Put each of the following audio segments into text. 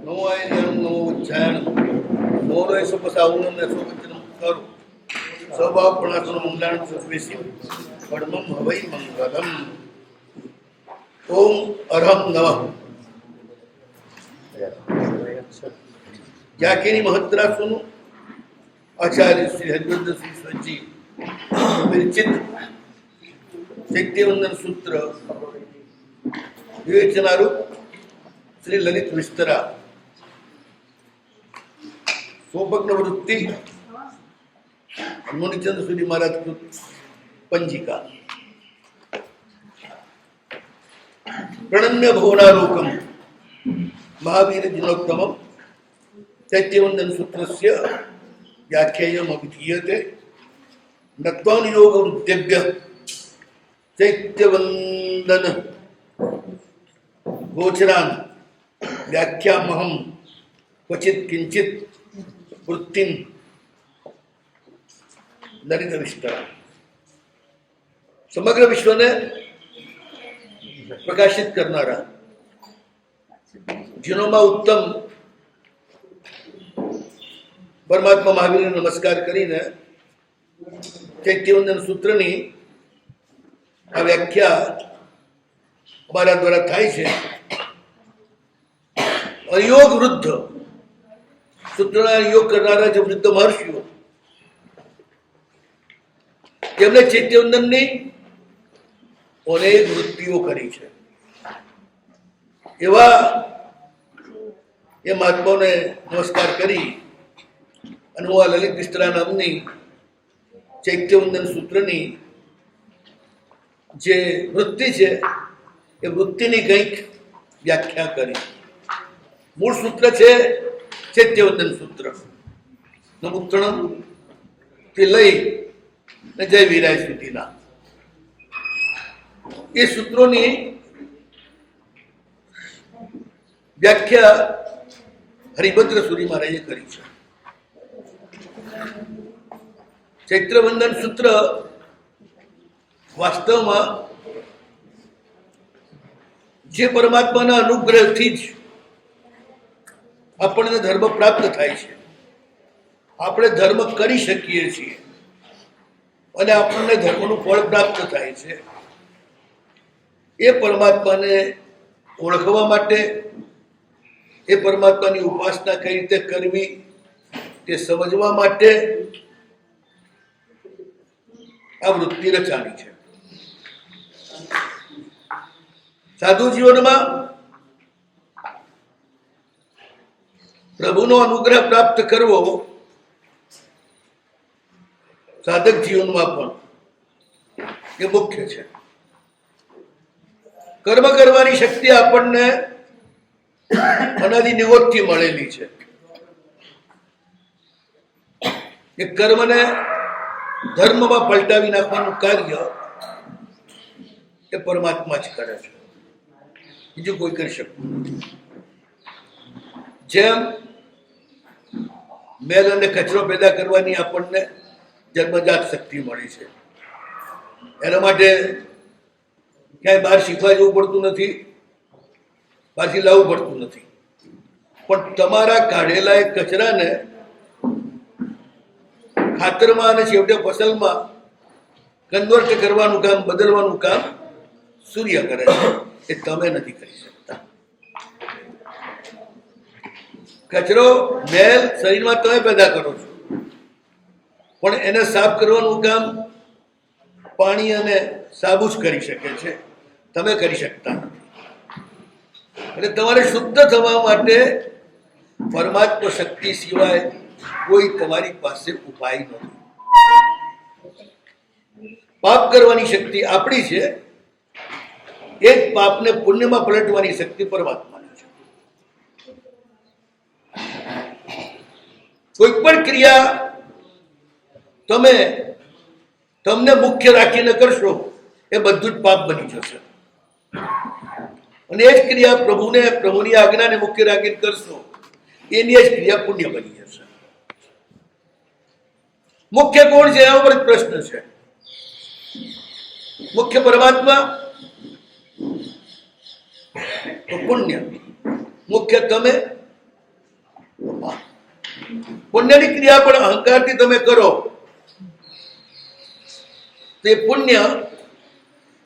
નમો આયર્યમ નમો ઉચ્ચાયણ નમો સપસાવનમ નસોવચનમ કરું સૌભાવપણાસન મંગલાન સુસ્વેશિમ પડમમ હવૈ મંગલમ. ઓમ અરહમ નમઃ. જાકેની મહત્રાસુનું આચાર્ય શ્રી હરિવર્ધ શ્રી સ્વજી વિરચિત ચૈત્યવંદન સૂત્ર વિવેચનારૂપ શ્રી લલિત વિસ્તરા સોપગ્ન વૃત્તિ મુનિચંદ સુધી મહારાજ કૃત પંજિકા પ્રણમ્ય ભુવનાલોકમ મહાવીર જનોત્તમમ ચૈત્યવંદન સૂત્રસ્ય વ્યાખ્યાયમ અભિધીયતે નત્વાન યોગ વૃત્તિભ્ય ચૈત્યવંદન ગોચરાન વ્યાખ્યામહમ ક્વચિત કિંચિત વૃત્તિમ લલિત વિસ્તરા. સમગ્ર વિશ્વને પ્રકાશિત કરનારા જીનોમાં ઉત્તમ પરમાત્મા મહાવીરને નમસ્કાર કરીને ચૈત્યવંદન સૂત્રની આ વ્યાખ્યા અમારા દ્વારા થાય છે. અયોગ વૃદ્ધ સૂત્રના યોગ કરનારા જે વૃદ્ધ મહર્ષિઓ જેમણે ચૈત્યવંદનની અનેક વૃત્તિઓ કરી છે એવા એ મહાત્માઓને નમસ્કાર કરી અને હું આ લલિત વિસ્તરા નામની ચૈત્યવંદન સૂત્રની જે વૃત્તિ છે એ વૃત્તિની કંઈક વ્યાખ્યા કરી. મૂળ સૂત્ર છે ચૈત્યવંદન સૂત્ર નમુત્તણમ થી લઈ ને જય વીરાય સુધીના એ સૂત્રોની વ્યાખ્યા હરિભદ્ર સુરી મહારાજે કરી છે. ચૈત્રવંદન સૂત્ર વાસ્તવમાં જે પરમાત્માના અનુગ્રહથી જ આપણને ધર્મ પ્રાપ્ત થાય છે, આપણે ધર્મ કરી શકીએ છીએ અને આપણને ધર્મનું ફળ પ્રાપ્ત થાય છે, એ પરમાત્માને ઓળખવા માટે, એ પરમાત્માની ઉપાસના કઈ રીતે કરવી તે સમજવા માટે આ વૃત્તિ રચાણી છે. સાધુ જીવનમાં પ્રભુનો અનુગ્રહ પ્રાપ્ત કરવો સાધક જીવનમાં પણ એ મુખ્ય છે. કર્મ કરવાની શક્તિ આપણને અનાદિ નિવોદથી મળેલી છે. એ કર્મને ધર્મમાં પલટાવી નાખવાનું કાર્ય એ પરમાત્મા જ કરે છે, બીજું કોઈ કરી શકતું નથી. જેમ મેલ અને કચરો પેદા કરવાની આપણને જન્મજાત શક્તિ મળી છે, એના માટે ક્યાંય બહાર શીખવા જવું પડતું નથી, બહારથી લાવવું પડતું નથી. પણ તમારા કાઢેલા એ કચરાને ખાતરમાં અને છેવટે ફસલમાં કન્વર્ટ કરવાનું કામ, બદલવાનું કામ સૂર્ય કરે છે, એ તમે નથી કરી શકતા. કચરો મેલ શરીરમાં તમે પેદા કરો છો, પણ એને સાફ કરવાનું કામ પાણી અને સાબુ જ કરી શકે છે, તમે કરી શકતા નથી. એટલે તમારે શુદ્ધ થવા માટે પરમાત્મા શક્તિ સિવાય કોઈ તમારી પાસે ઉપાય નથી. પાપ કરવાની શક્તિ આપણી છે, એ જ પાપને પુણ્યમાં પલટવાની શક્તિ પરમાત્માની છે. કોઈ પણ ક્રિયા તમને મુખ્ય રાખીને કરશો એ બધું જ પાપ બની જશે, અને એ જ ક્રિયા પ્રભુની આજ્ઞાને મુખ્ય રાખીને કરશો એની જ ક્રિયા પુણ્ય બની જશે. મુખ્ય કોણ છે એના ઉપર જ પ્રશ્ન છે. મુખ્ય પરમાત્મા તો પુણ્ય, મુખ્ય તમે પુણ્યની ક્રિયા પણ અહંકારથી તમે કરો તે પુણ્ય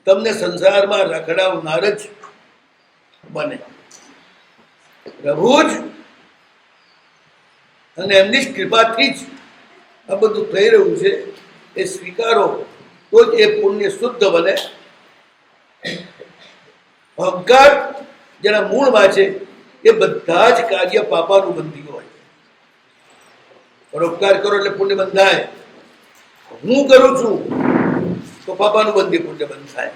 તમને સંસારમાં રખડાવનાર જ બને. પ્રભુ જ અને એમની જ કૃપાથી જ આ બધું થઈ રહ્યું છે એ સ્વીકારો તો જ એ પુણ્ય શુદ્ધ બને. અહંકાર જેના મૂળમાં છે એ બધા જ કાર્ય પાપાનું બંધી હોય. પરોપકાર કરો એટલે પુણ્ય બંધાય. હું કરું છું તો પાપાનું બંધી પુણ્ય બંધાય.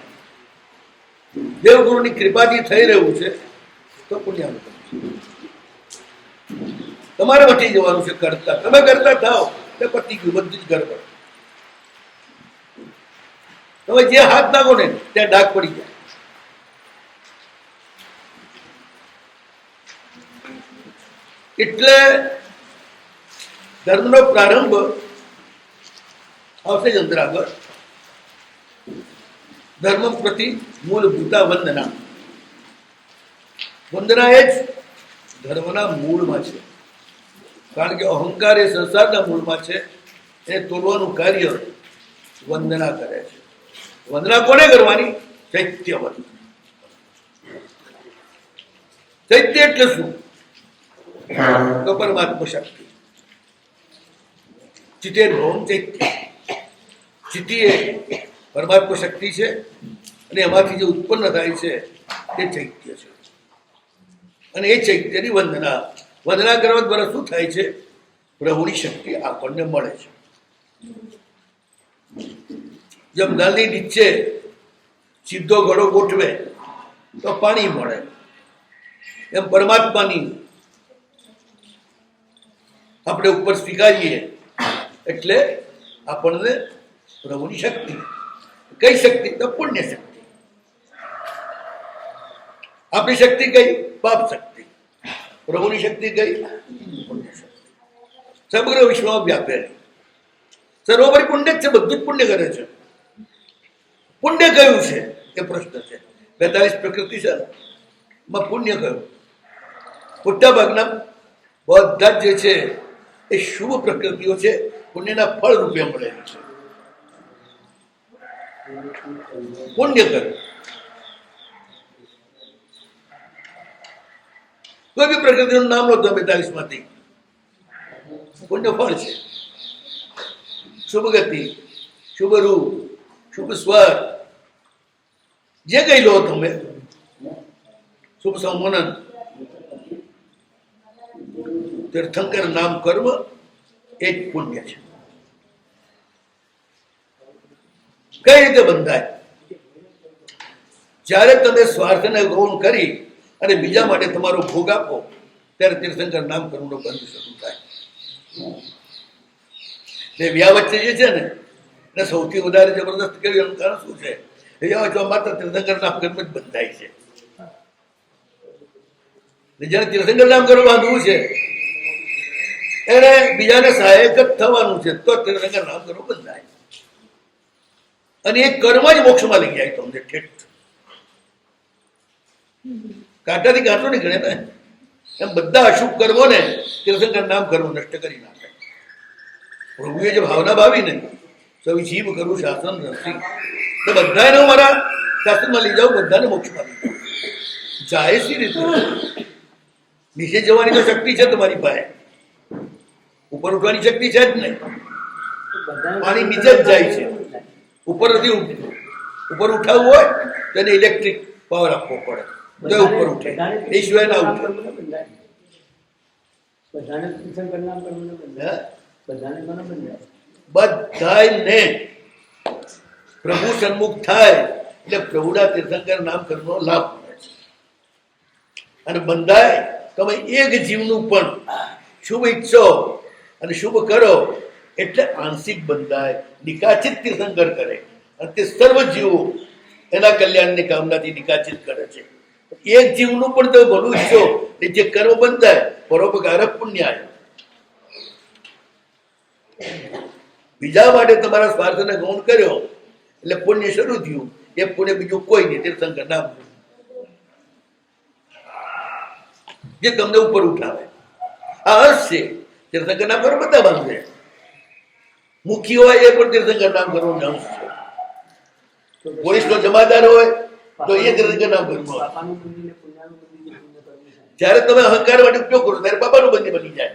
દેવગુરુની કૃપાથી થઈ રહ્યું છે તો પુણ્યનું બંધ. તમારે વટી જવાનું છે કરતા. તમે કરતા થાવ તે પતી ગયું બધું જ ગરબડ. તમે જે હાથ નાખો ને ત્યાં ડાઘ પડી જાય. એટલે ધર્મનો પ્રારંભ આવશે જ અંદર આગળ. ધર્મ પ્રતિ મૂળભૂતા વંદના. વંદના એ જ ધર્મના મૂળમાં છે. કારણ કે અહંકાર એ સંસારના મૂળમાં છે. એને તોડવાનું કાર્ય વંદના કરે છે. વંદના કોને કરવાની? ચૈત્ય વંદના. ચૈત્ય એટલે શું? તો પરમાત્મા શક્તિ. ચિતે ભવન ચૈત્ય. ચિત્તી એ પરમાત્મા શક્તિ છે અને એમાંથી જે ઉત્પન્ન થાય છે તે ચૈત્ય છે. અને એ ચૈત્યની વંદના કરવા દ્વારા શું થાય છે? પ્રભુની શક્તિ આપણને મળે છે. જેમ નળની નીચે સીધો ઘડો ગોઠવે તો પાણી મળે, એમ પરમાત્માની આપણે ઉપર સ્વીકારીએ એટલે આપણને પ્રભુની શક્તિ. કઈ શક્તિ? તો પુણ્ય શક્તિ. આપણી શક્તિ કઈ? પાપ શક્તિ. પ્રભુની શક્તિ કઈ? પુણ્ય શક્તિ. સમગ્ર વિશ્વમાં વ્યાપેલી. સર્વોપરી પુણ્ય જ છે. બધું જ પુણ્ય કરે છે. પુણ્ય કયું છે એ પ્રશ્ન છે. 42 પ્રકૃતિ છે એમાં પુણ્ય કયું? મોટા ભાગના બધા જે છે એ શુભ પ્રકૃતિઓ છે. પુણ્યના ફળ રૂપે મળેલી છે. પુણ્ય કયું? કોઈ બી પ્રકૃતિનું નામ લો તો 42 માંથી પુણ્ય ફળ છે. શુભ ગતિ, શુભ રૂપ, શુભ સ્વર, જે કઈ લો તમે, શુભ સંમનન, તીર્થંકર નામ કર્મ એ જ પુણ્ય છે. કઈ રીતે બંધાય? જ્યારે તમે સ્વાર્થને ગૌણ કરી અને બીજા માટે તમારો ભોગ આપો ત્યારે તીર્થંકર નામ કર્મનો બંધ શરૂ થાય. એ વ્યા વચ્ચે જે છે ને એને સૌથી વધારે જબરદસ્ત કર્યું એનું કારણ શું છે? વ્યા વચ્ચે માત્ર તીર્થંકર નામ કર્મ જ બંધાય છે. જેને તીર્થંકર નામ કર્મ બાંધવું છે એને બીજાને સહાયક જ થવાનું છે તો તીર્થંકર નામ કર્મ બંધાય. અને એ કર્મ જ મોક્ષમાં લઈ જાય તમને ઠેઠ. કાંટાથી કાંટો નીકળે ને એમ બધા અશુભ કર્મોને તીર્થંકર નામ કર્મ નષ્ટ કરી નાખે. પ્રભુએ જે ભાવના ભાવીને સવી જીવ કરું શાસન નથી તો બધાને હું મારા શાસનમાં લઈ જાઉં, બધાને મોક્ષમાં લઈ જાઉં. જાય સી રીતે? નીચે જવાની તો શક્તિ છે તમારી પાસે, ઉપર ઉઠવાની શક્તિ છે જ નહીં. પાણી નીચે જ જાય છે, ઉપર નથી ઉઠતું. ઉપર ઉઠાવવું હોય તો એને ઇલેક્ટ્રિક પાવર આપવો પડે તો ઉપર ઉઠે, એ સિવાય ના ઉઠે. બધાને પ્રભુ સન્મુખ થાય એટલે પ્રભુના તીર્થંકર નામ કર્મનો લાભ મળે છે. અને બંધાય તમે એક જીવનું પણ શુભ ઈચ્છો અને શુભ કરો એટલે આંશિક બંધાય. નિકાચિત તીર્થંકર કરે અને તે સર્વ જીવો એના કલ્યાણની કામનાથી નિકાચિત કરે છે. એક જીવનું પણ તમે ભલું ઈચ્છો એ જે કર્મ બંધાય પરોપકાર પુણ્યાય. બીજા માટે તમારા સ્વાર્થને ગૌણ કર્યો એટલે પુણ્ય શરૂ થયું. એ પુણ્ય બીજું કોઈ નહીં, તીર્થંકર નામ જે તમને ઉપર ઉઠાવે. આ અર્થ છે તીર્થંકર નામ કરો બધા બાંધે. મુખી હોય એ પણ તીર્થંકર નામ કરવાનું અંશ છે. પોલીસનો જમાદાર હોય તો એ તીર્થંકર નામ કરવું. જ્યારે તમે અહંકાર માટે ઉપયોગ કરો ત્યારે બાપાનું બંદી બની જાય.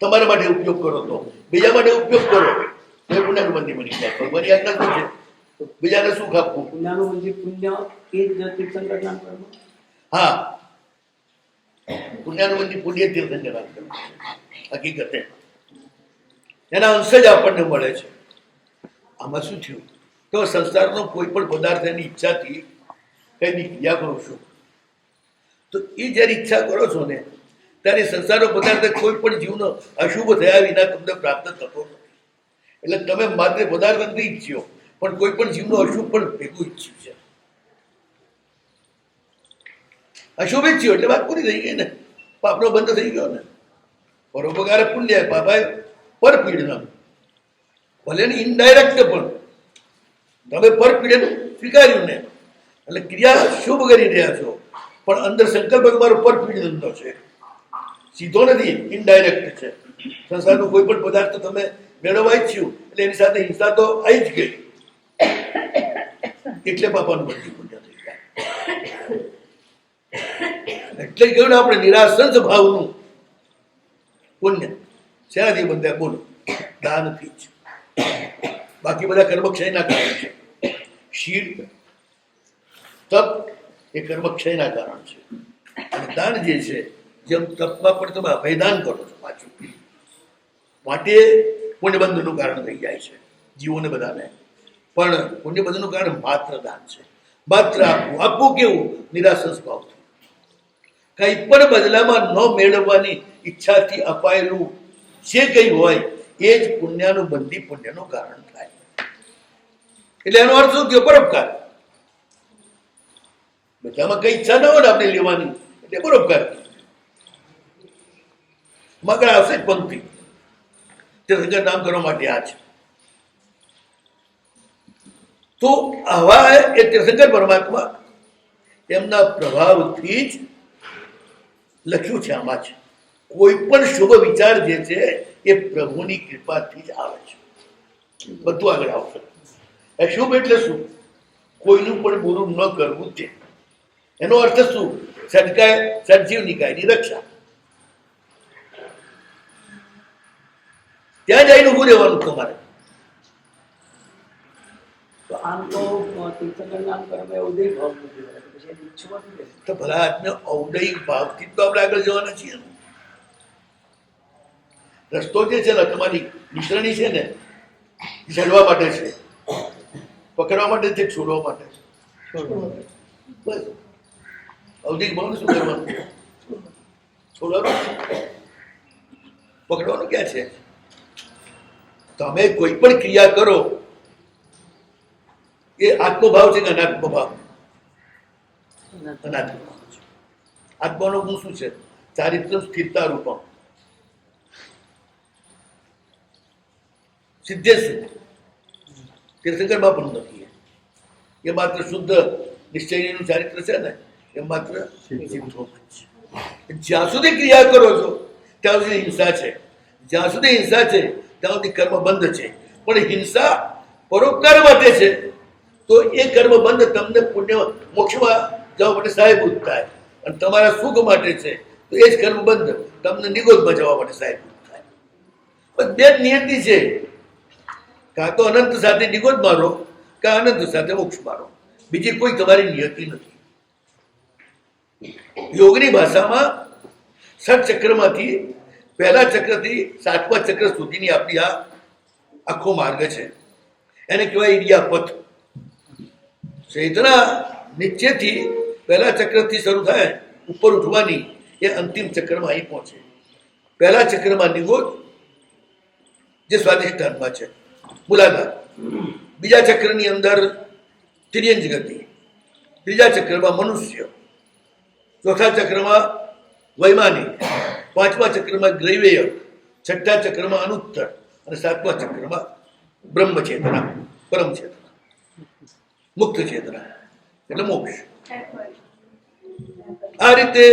તમારા માટે ઉપયોગ કરો તો, બીજા માટે ઉપયોગ કરો તો એ પુણ્યનું બંદી બની જાય. ભગવાનની આજ્ઞા શું છે? બીજાને સુખ આપવું. હા, પુણ્યનું બંદી પુણ્ય તીર્થંકર નામ કરવું. હકીકતે એના અંશ જ આપણને મળે છે. આમાં શું થયું? તો સંસારનો કોઈ પણ પદાર્થ એની ઈચ્છાથી કઈ ક્રિયા કરો છો તો એ જ્યારે ઈચ્છા કરો છો ને ત્યારે સંસારનો પદાર્થ કોઈ પણ જીવનો અશુભ થયા વિના તમને પ્રાપ્ત થતો નથી. એટલે તમે માત્ર પદાર્થ નથી ઈચ્છ્યો પણ કોઈ પણ જીવનો અશુભ પણ ભેગું ઈચ્છ્યું છે. અશુભ ઈચ્છ્યું એટલે વાત પૂરી થઈ ગઈ ને, પાપનો બંધ થઈ ગયો ને. પરોપકાર પુણ્ય, પાપાય પરપીડન. ભલે ને ઇનડાયરેક્ટ પણ તમે પરપીડન સ્વીકાર્યું ને એટલે ક્રિયા શુભ કરી રહ્યા છો પણ અંદર સંકલ્પ તમારો પરપીડનનો છે, સીધો નથી, ઇનડાયરેક્ટ છે. સંસારનો કોઈ પણ પદાર્થ તમે મેળવવા ઈચ્છ્યું એટલે એની સાથે હિંસા તો આવી જ ગઈ, એટલે પાપાનું બંધ પુણ્ય થઈ જાય. એટલે કહ્યું ને આપણે નિરાસંસ ભાવનું પુણ્ય શેનાથી બંધાય? બોલો, દાનથી જ. બાકી બધા કર્મક્ષયના કારણ છે. શીલ, તપ એ કર્મક્ષયના કારણ છે. અને દાન જે છે, જેમ તપમાં પણ તમે અભયદાન કરો છો પાછું, માટે પુણ્યબંધનું કારણ થઈ જાય છે જીવોને બધાને. પણ પુણ્યબંધનું કારણ માત્ર દાન છે. માત્ર આપવું. આપવું કેવું? નિરાસંસ ભાવથી. કંઈ પણ બદલામાં ન મેળવવાની ઈચ્છાથી અપાયેલું જે કંઈ હોય એ જ પુણ્યનું બંધી પુણ્યનું કારણ થાય. એટલે એનો અર્થ શું થયો? પરોપકાર. બધામાં કઈ ઈચ્છા ન હોય ને આપણે લેવાની, એટલે પરોપકાર. મગર આવશે પંક્તિ તીર્થંકર નામ કરવા માટે આ છે. તો આવા એ તીર્થંકર પરમાત્મા એમના પ્રભાવથી જ લખ્યું છે. આમાં છે કોઈ પણ શુભ વિચાર જે છે એ પ્રભુની કૃપાથી જ આવે છે. બધું આગળ આવશે. શુભ એટલે શું? કોઈનું પણ બુરું ન કરવું છે. એનો અર્થ શું? સજીવ નિકાયની રક્ષા. ત્યાં જઈને ઉભું રહેવાનું તમારે. તો ભલા આત્મે ઔદયિક ભાવથી તો આપણે આગળ જવાના છીએ. રસ્તો જે છે ને તમારી નિશ્રણી છે ને, ચડવા માટે છે, પકડવા માટે છે, છોડવા માટે. બસ ઔદયિક ભાવને શું કરવાનું? છોડવાનું. પકડવાનું ક્યાં છે? તમે કોઈ પણ ક્રિયા કરો એ આત્મભાવ છે કે અનાત્મભાવ? અનાત્મભાવ છે. આત્માનો ગુણ શું છે? ચારિત્ર સ્થિરતા રૂપમ. સિદ્ધે શુદ્ધ. તીર્થંકરમાં પણ નથી. એ માત્ર શુદ્ધ નિશ્ચયનું ચારિત્ર છે ને, એ માત્ર સિદ્ધો છે. જ્યાં સુધી ક્રિયા કરો છો ત્યાં સુધી હિંસા છે. જ્યાં સુધી હિંસા છે ત્યાં સુધી કર્મ બંધ છે. પણ હિંસા પરોપકાર માટે છે તો એ કર્મ બંધ તમને પુણ્ય મોક્ષમાં જવા માટે સહાયભૂત થાય. અને તમારા સુખ માટે છે તો એ જ કર્મ બંધ તમને નિગોદમાં જવા માટે સહાયભૂત થાય. પણ બે જ નિયતિ છે. કાં તો અનંત સાથે નિગોદ મારો, કાં અનંત સાથે મોક્ષ મારો. બીજી કોઈ તમારી નિયતિ નથી. યોગની ભાષામાં ષટ ચક્રમાંથી પહેલા ચક્રથી સાતમા ચક્ર સુધીની આપણી આ આખો માર્ગ છે. એને કહેવાય ઇરિયાપથ. ચેતના નીચેથી પહેલા ચક્રથી શરૂ થાય ઉપર ઉઠવાની, એ અંતિમ ચક્રમાં અહીં પહોંચે. પહેલા ચક્રમાં નિગોદ જે સ્વાધિષ્ઠાનમાં છે, મૂલાધાર. બીજા ચક્રની અંદર તિર્યંજ ગતિ. ત્રીજા ચક્રમાં મનુષ્ય. ચોથા ચક્રમાં વૈમાનિક. પાંચમા ચક્રમાં ગ્રૈવેય. છઠ્ઠા ચક્રમાં અનુત્તર. અને સાતમા ચક્રમાં બ્રહ્મ ચેતના, પરમ ચેતના, મુક્ત ચેતના એટલે મોક્ષ. આ રીતે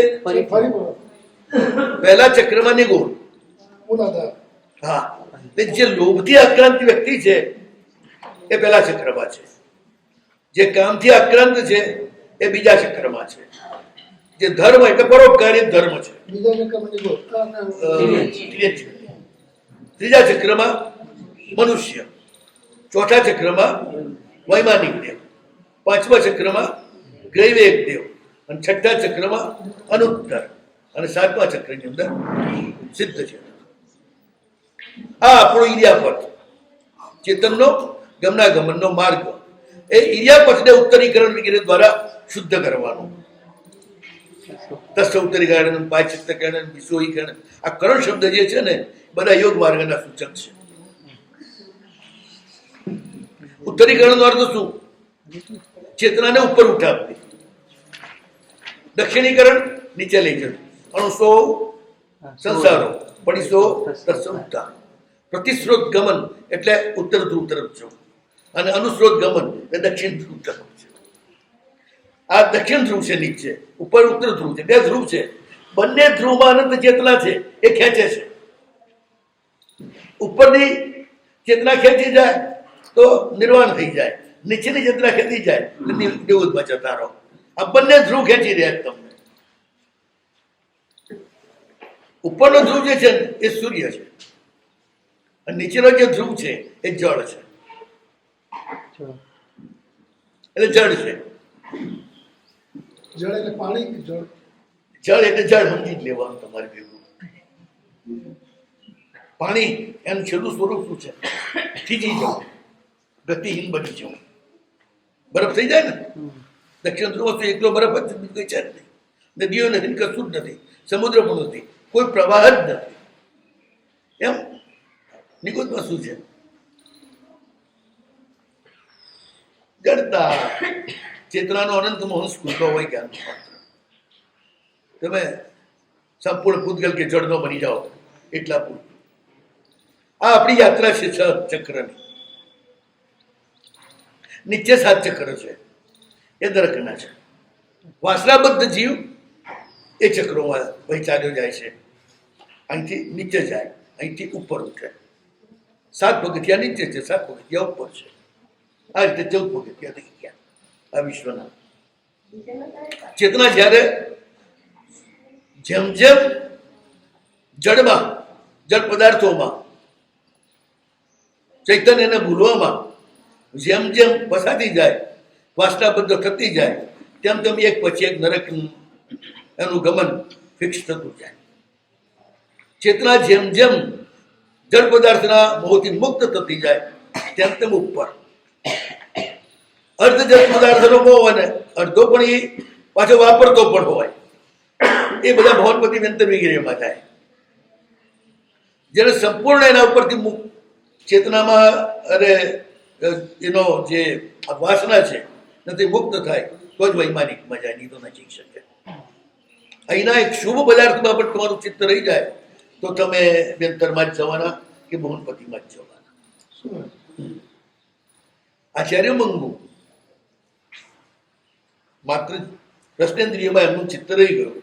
પહેલા ચક્રમાં નિગુણ, મૂલાધાર. હા, એટલે જે લોભથી આક્રાંત વ્યક્તિ છે એ પહેલા ચક્રમાં છે, જે કામથી આક્રાંત છે એ બીજા ચક્રમાં છે, જે ધર્મ એટલે પરોપકારી ધર્મ છે બીજા ચક્રમાં નિગો. ત્રીજા ચક્રમાં મનુષ્ય, ચોથા ચક્રમાં વૈમાનિક દેવ, પાંચમા ચક્રમાં ગ્રૈવેક દેવ, અને છઠ્ઠા ચક્રમાં અનુત્તર, અને સાતમા ચક્રની અંદર સિદ્ધ છે. આ આપણો ઇરિયાપથ, ચેતનનો ગમનાગમનનો માર્ગ. એ ઇરિયાપથને ઉત્તરીકરણ વગેરે દ્વારા શુદ્ધ કરવાનો. તસ્ય ઉત્તરીકરણ, પાચિત્તકરણ, વિશ્વહીકરણ, આ કરણ શબ્દ જે છે ને બધા યોગ માર્ગના સૂચક છે. ઉત્તરીકરણનો અર્થ શું? ચેતનાને ઉપર ઉઠાવવી. દક્ષિણીકરણ નીચે લઈ જવું. અણુસો સંસારો, પડીસો તત્સંતા. પ્રતિસ્રોત ગમન એટલે ઉત્તર ધ્રુવ તરફ જવું, અને અનુસ્રોત ગમન એટલે દક્ષિણ ધ્રુવ તરફ જવું. આ દક્ષિણ ધ્રુવ છે નીચે, ઉપર ઉત્તર ધ્રુવ છે, બે ધ્રુવ છે. બંને ધ્રુવમાં અનંત ચેતના છે, એ ખેંચે છે. ઉપરની ચેતના ખેંચી જાય તો નિર્વાણ થઈ જાય, નીચેની ચેતના ખેંચી જાય તો નિવૃત્તમાં જતા રહો. આ બંને ધ્રુવ ખેંચી રહ્યા તમને. ઉપરનો ધ્રુવ જે છે એ સૂર્ય છે, અને નીચેનો જે ધ્રુવ છે એ જળ છે, એટલે જળ છે. જળ એટલે પાણી કે જળ? જળ એટલે જળ સમજી જ લેવાનું તમારે ભેગું. પાણી એનું છેલ્લું સ્વરૂપ શું છે? થીજી જવું, ગતિહીન બની જવું. બરફ થઈ જાય ને, દક્ષિણ ધ્રુવ તો એકલો બરફ જ બીજું કંઈ છે જ નહીં. નદીઓ નથી, કશું જ નથી, સમુદ્ર પણ નથી, કોઈ પ્રવાહ જ નથી. એમ નિકુંજમાં શું છે? જડતા. ચેતનાનો અનંત મોહન સ્ફૂર્તો હોય જ્ઞાન માત્ર. તમે સંપૂર્ણ પૂતગલ કે જળનો બની જાઓ એટલા પૂરતું. આ આપણી યાત્રા છે 6 ચક્રની. નીચે 7 ચક્ર છે, એ દરકના છે. વાસનાબદ્ધ જીવ એ ચક્રોમાં વહેંચાયો જાય છે. અહીંથી નીચે જાય, અહીંથી ઉપર ઉઠે. 7 પગથિયા નીચે છે, 7 પગથિયા ઉપર છે. આ રીતે 14 પગથિયા થઈ ગયા આ વિશ્વના. ચેતના જ્યારે જેમ જેમ જળમાં, જળ પદાર્થોમાં, ચૈતન્યને ભૂલવામાં જેમ જેમ પસાતી જાય, વાસનાબદ્ધ થતી જાય, તેમ તેમ એક પછી એક નરક એનું ગમન ફિક્સ થતું જાય. ચેતના જેમ જેમ જળ પદાર્થના મોહથી મુક્ત થતી જાય તેમ તેમ ઉપર. અર્ધ જળ પદાર્થનો મોહ હોય ને, અડધો પણ એ પાછો વાપરતો પણ હોય, એ બધા ભવનપતિ વ્યંતર વગેરેમાં થાય. જેને સંપૂર્ણ એના ઉપરથી મુક્ત ચેતનામાં અરે એનો જે વાસના છે નથી મુક્ત થાય તો જ વૈમાનિકમાં જાય, નહીં તો ન જઈ શકે. અહીંના એક શુભ પદાર્થમાં પણ તમારું ચિત્ત રહી જાય તો તમે વ્યંતરમાં જ જવાના કે મોહનપતિમાં જ જવાના. આચાર્ય મંગુ માત્ર રસનેન્દ્રિયમાં એમનું ચિત્ત રહી ગયું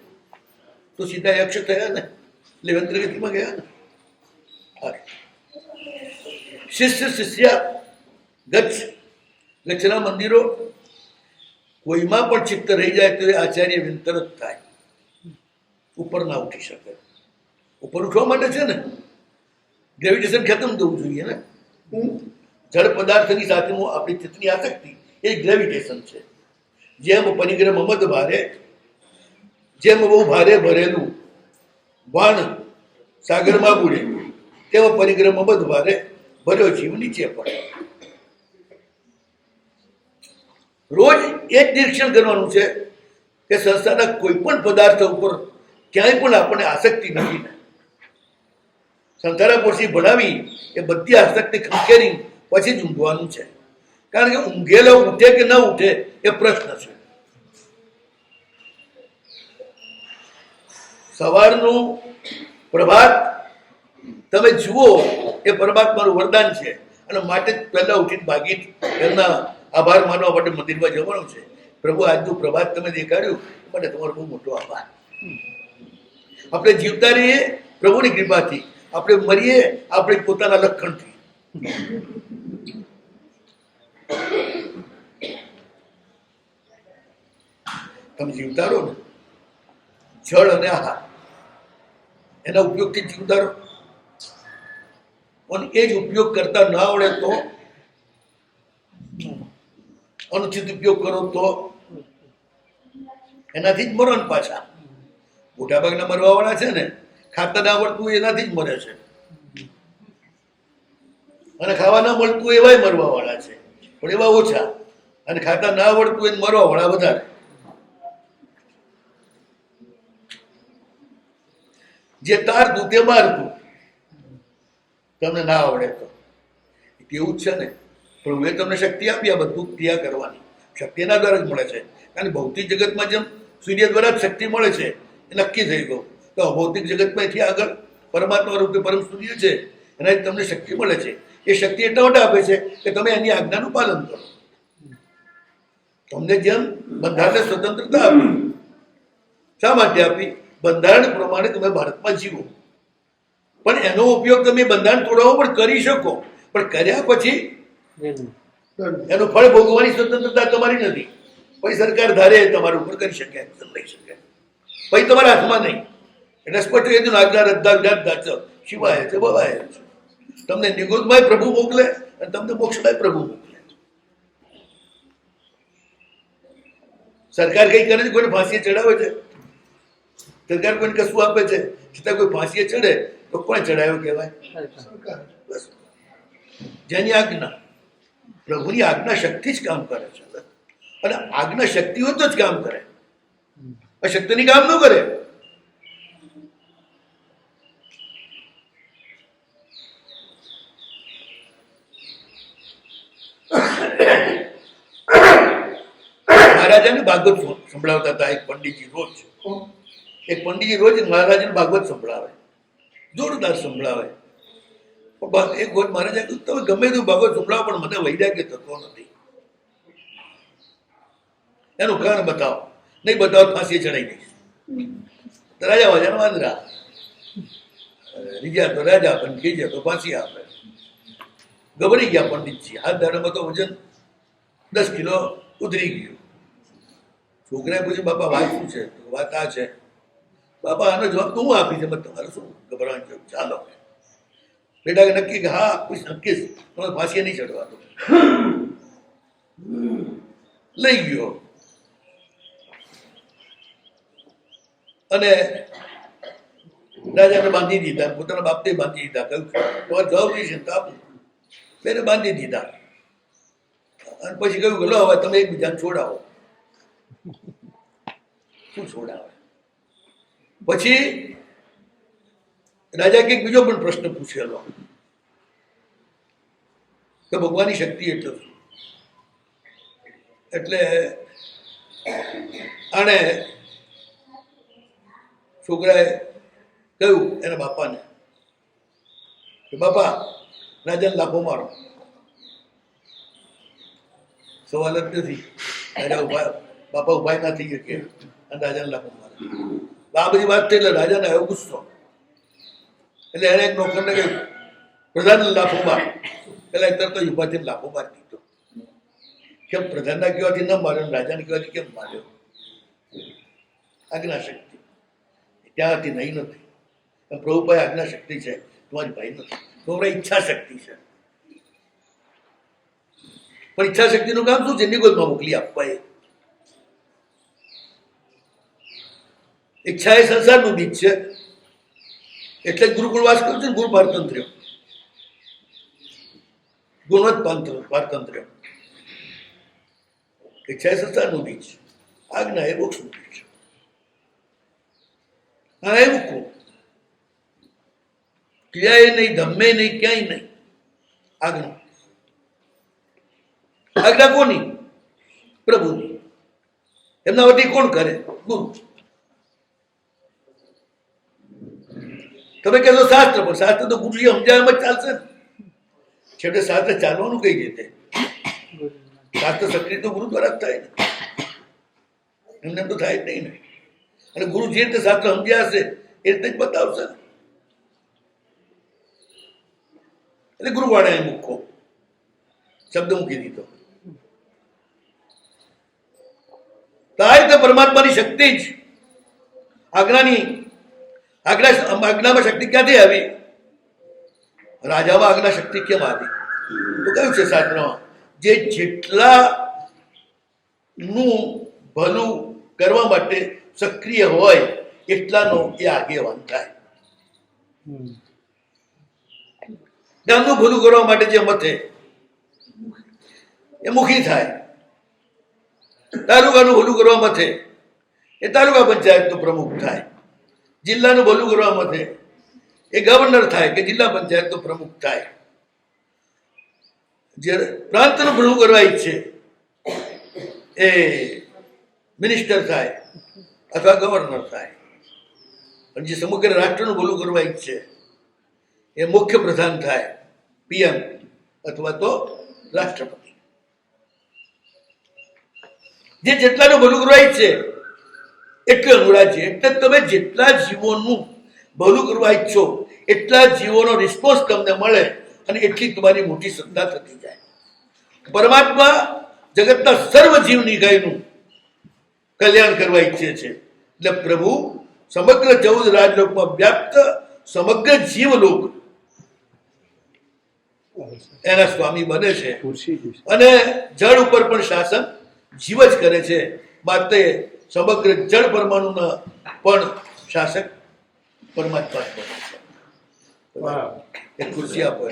તો સીધા યક્ષ થયા ને, એટલે વ્યંતરગતિમાં ગયા ને. શિષ્ય શિષ્યા ગચ્છના મંદિરો કોઈમાં પણ ચિત્ત રહી જાય તો એ આચાર્ય વ્યંતર જ થાય, ઉપર ના ઉઠી શકે. ઉપર ઉઠવા માટે છે ને ગ્રેવિટેશન ખતમ થવું જોઈએ ને. જળ પદાર્થની સાથેનું આપણી ચિત્તની આસક્તિ એ ગ્રેવિટેશન છે. જેમ પરિગ્રહ મમદ ભારે, જેમ બહુ ભારે ભરેલું વાણ સાગરમાં બુડે, તેમાં પરિગ્રહ મમદ ભારે ભર્યો જીવ નીચે પડે. રોજ એક નિરીક્ષણ કરવાનું છે કે સંસ્થાના કોઈ પણ પદાર્થ ઉપર ક્યાંય પણ આપણને આસક્તિ નથી ને. સંસારા પોષી ભણાવી એ બધી આસક્તિ ખંખેરી પછી જ ઊંઘવાનું છે. કારણ કે ઊંઘેલો ઉઠે કે ન ઉઠે એ પ્રશ્ન છે. સવારનું પ્રભાત તમે જુઓ એ પરમાત્માનું વરદાન છે, અને માટે જ પહેલા ઉઠીને ભાગી એમના આભાર માનવા માટે મંદિરમાં જવાનું છે. પ્રભુ આજનું પ્રભાત તમે દેખાડ્યું માટે તમારો બહુ મોટો આભાર. આપણે જીવતા રહીએ પ્રભુની કૃપાથી, આપણે મરીએ આપણે પોતાના લક્ષણથી. તમે જીવતા રહો ને, જળ અને આહાર એના ઉપયોગથી જીવતા રહો. અને એ જ ઉપયોગ કરતા ના આવડે તો અનુચિત ઉપયોગ કરો તો એનાથી જ મરણ પાછા. મોટાભાગના મરવા વાળા છે ને, ખાતા ના આવડતું એનાથી જ મરે છે, અને ખાવા ના મળતું એવાય મરવા વાળા છે, પણ એવા ઓછા. અને ખાતા ના આવડતું એને મરવા વાળા વધારે. જે તારતું તે મારતું, તમને ના આવડે તો એવું જ છે ને. પ્રભુએ તમને શક્તિ આપી આ બધું ક્રિયા કરવાની. શક્તિ એના દ્વારા જ મળે છે. કારણ કે ભૌતિક જગતમાં જેમ સૂર્ય દ્વારા જ શક્તિ મળે છે એ નક્કી થઈ ગયું, તો અભૌતિક જગતમાં એથી આગળ પરમાત્મા રૂપે પરમ સૂર્ય છે, એનાથી તમને શક્તિ મળે છે. એ શક્તિ એટલા માટે આપે છે કે તમે એની આજ્ઞાનું પાલન કરો. તમને જેમ બંધારણને સ્વતંત્રતા આપી, શા માટે આપી? બંધારણ પ્રમાણે તમે ભારતમાં જીવો, પણ એનો ઉપયોગ તમે બંધારણ તોડાવો પણ કરી શકો, પણ કર્યા પછી એનું ફળ ભોગવવાની સ્વતંત્રતા તમારી નથી. પછી સરકાર ધારે તમારા ઉપર કરી શકે, એક્શન લઈ શકે, પછી તમારા હાથમાં નહીં. એટલે સ્પષ્ટ કીધું, આજ્ઞા રદ્દા વિરાટ દાચ શિવાય છે, ભવાય છે. તમને નિગુદમાં પ્રભુ મોકલે અને તમને મોક્ષમાં પ્રભુ મોકલે. સરકાર કઈ કરે છે? કોઈને ફાંસીએ ચડાવે છે? સરકાર કોઈને કશું આપે છે છતાં કોઈ ફાંસીએ ચડે તો કોને ચડાવ્યો કહેવાય? સરકાર. બસ. જેની આજ્ઞા, પ્રભુની આજ્ઞા શક્તિ જ કામ કરે છે. અને આજ્ઞા શક્તિ હોય તો જ કામ કરે, અશક્તિની કામ ન કરે. મહારાજાને ભાગવત સંભળાવતા હતા એક પંડિતજી રોજ. એક પંડિતજી રોજ મહારાજને ભાગવત સંભળાવે, જોરદાર સંભળાવે. એક વખત મહારાજા કહ્યું, તમે ગમે તેવું ભાગવત સંભળાવો પણ મને વૈરાગ્ય થતો નથી. એનું કારણ બતાવો. નહીં બતાવો ફાંસી ચડાવી દઈશ. તો રાજા વાજાનો વાંદરા, રીજા તો રાજા, પણ ખીજે તો ફાંસી આપે. ગભરાઈ ગયા પંડિતજી. હાથ દાડામાં તો વજન 10 કિલો ઉતરી ગયું. છોકરાએ પૂછ્યું, બાપા વાત શું છે? તો વાત આ છે. બાપા આનો જવાબ તો હું આપી છે, તમારે શું ગભરાવાનું છે? ચાલો બેટા કે નક્કી કે હા આપીશ, નક્કી જ, તમે ફાંસી નહીં ચડવા દો. લઈ ગયો અને રાજાને બાંધી દીધા, પોતાના બાપને બાંધી દીધા. કહ્યું તમારે જવાબ નહીં છે તો આપું. બેને બાંધી દીધા અને પછી કહ્યું કે લો હવે તમે એકબીજાને છોડાવો. શું છોડાવે? પછી રાજા કંઈક બીજો પણ પ્રશ્ન પૂછેલો કે ભગવાનની શક્તિ એટલે શું? એટલે આણે છોકરાએ કહ્યું એના બાપાને કે બાપા રાજાને લાફો મારો. સવાલ જ નથી. રાજા ઉભા, બાપા ઉભા ના થઈ શકે અને રાજાને લાફો મારે. આ બધી વાત થઈ એટલે રાજાને આવ્યો ગુસ્સો. એટલે એને એક નોકરને કહ્યું પ્રધાનને લાફો માર. પેલા તરત જ ઉભા થઈને લાફો મારી દીધો. કેમ પ્રધાનના કહેવાથી ન માર્યો, રાજાને કહેવાથી કેમ માર્યો? આજ્ઞા શક્તિ ત્યાંથી નહીં નથી. પ્રભુભાઈ આજ્ઞા શક્તિ છે, તમારી ભાઈ નથી. તમારી ઈચ્છા શક્તિ છે. પણ ઈચ્છા શક્તિનું કામ શું છે? નિગોદમાં મોકલી આપવા. ઈચ્છા એ સંસારનું બીજ છે. એટલે જ ગુરુકુળ વાસ કર્યું છે ને, ગુરુ પારતંત્ર્ય, ગુણવત પારતંત્ર્ય. ઈચ્છા એ સંસારનું બીજ, આજ્ઞા એ મોક્ષનું બીજ. હા એવું કહું, ક્રિયાએ નહીં, ધમ્મે નહીં, ક્યાંય નહીં. આજ્ઞા. આજ્ઞા કોની? પ્રભુની. એમના વતી કોણ કરે? ગુરુ. તમે કહેશો શાસ્ત્ર, પણ શાસ્ત્ર તો ગુરુજી સમજાય એમ જ ચાલશે ને. છેવટે શાસ્ત્ર ચાલવાનું કઈ રીતે? શાસ્ત્ર સક્રિય તો ગુરુ દ્વારા જ થાય ને, એમને તો થાય જ નહીં ને. અને ગુરુ જે રીતે શાસ્ત્ર સમજ્યા હશે એ રીતે જ બતાવશે ને. એટલે ગુરુવાણે મૂકો શબ્દ મૂકી દીધો. તો આ રીતે પરમાત્માની શક્તિ જ આજ્ઞામાં શક્તિ ક્યાંથી આવી? રાજામાં આજ્ઞા શક્તિ કેમ આવી? તો કયું છે શાસ્ત્રમાં? જે જેટલા નું ભલું કરવા માટે સક્રિય હોય એટલાનો એ આગેવાન થાય. ગામનું ભલું કરવા માટે જે મથે એ મુખી થાય. તાલુકાનું ભલું કરવા મથે એ તાલુકા પંચાયતનો પ્રમુખ થાય. જિલ્લાનું ભલું કરવા મથે એ ગવર્નર થાય કે જિલ્લા પંચાયતનો પ્રમુખ થાય. જે પ્રાંતનું ભલું કરવા ઈચ્છે એ મિનિસ્ટર થાય અથવા ગવર્નર થાય. અને જે સમગ્ર રાષ્ટ્રનું ભલું કરવા ઈચ્છે એ મુખ્ય પ્રધાન થાય, પીએમ અથવા તો રાષ્ટ્રપતિ. જે જેટલાનું ભલું કરવા ઈચ્છે એટલું રાજ્ય. એટલે તમે જેટલા જીવોનું ભલું કરવા ઈચ્છો એટલા જીવોનો રિસ્પોન્સ તમને મળે અને એટલી તમારી મોટી સત્તા થતી જાય. પરમાત્મા જગતના સર્વ જીવ નિકાયનું કલ્યાણ કરવા ઈચ્છે છે. એટલે પ્રભુ સમગ્ર 14 રાજલોકમાં વ્યાપ્ત સમગ્ર જીવલોક એના સ્વામી બને છે અને જળ ઉપર પણ શાસન જીવ જ કરે છે. માટે સમગ્ર જળ પરમાણુના પણ શાસક પરમાત્મા જ બને છે. એ ખુરશી આપો.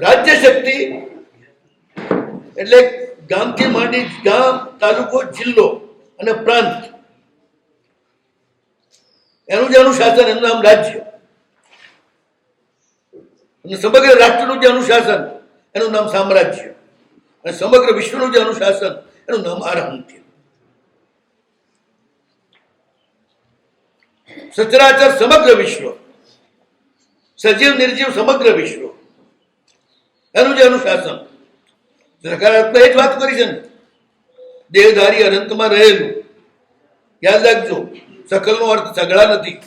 રાજ્ય શક્તિ એટલે ગામથી માંડી ગામ, તાલુકો, જિલ્લો અને પ્રાંત એનું જે અનુશાસન એનું નામ રાજ્ય. અને સમગ્ર રાષ્ટ્રનું જે અનુશાસન એનું નામ સામ્રાજ્ય. અને સમગ્ર વિશ્વનું જે અનુશાસન એનું નામ આરાંત્ય. સચરાચર સમગ્ર વિશ્વ, સજીવ નિર્જીવ સમગ્ર વિશ્વ એનું જે અનુશાસન સકારાત્મક એ જ વાત કરી છે ને. દેહધારી અનંતમાં રહેલું. યાદ રાખજો, સકલનો અર્થ સગળા નથી.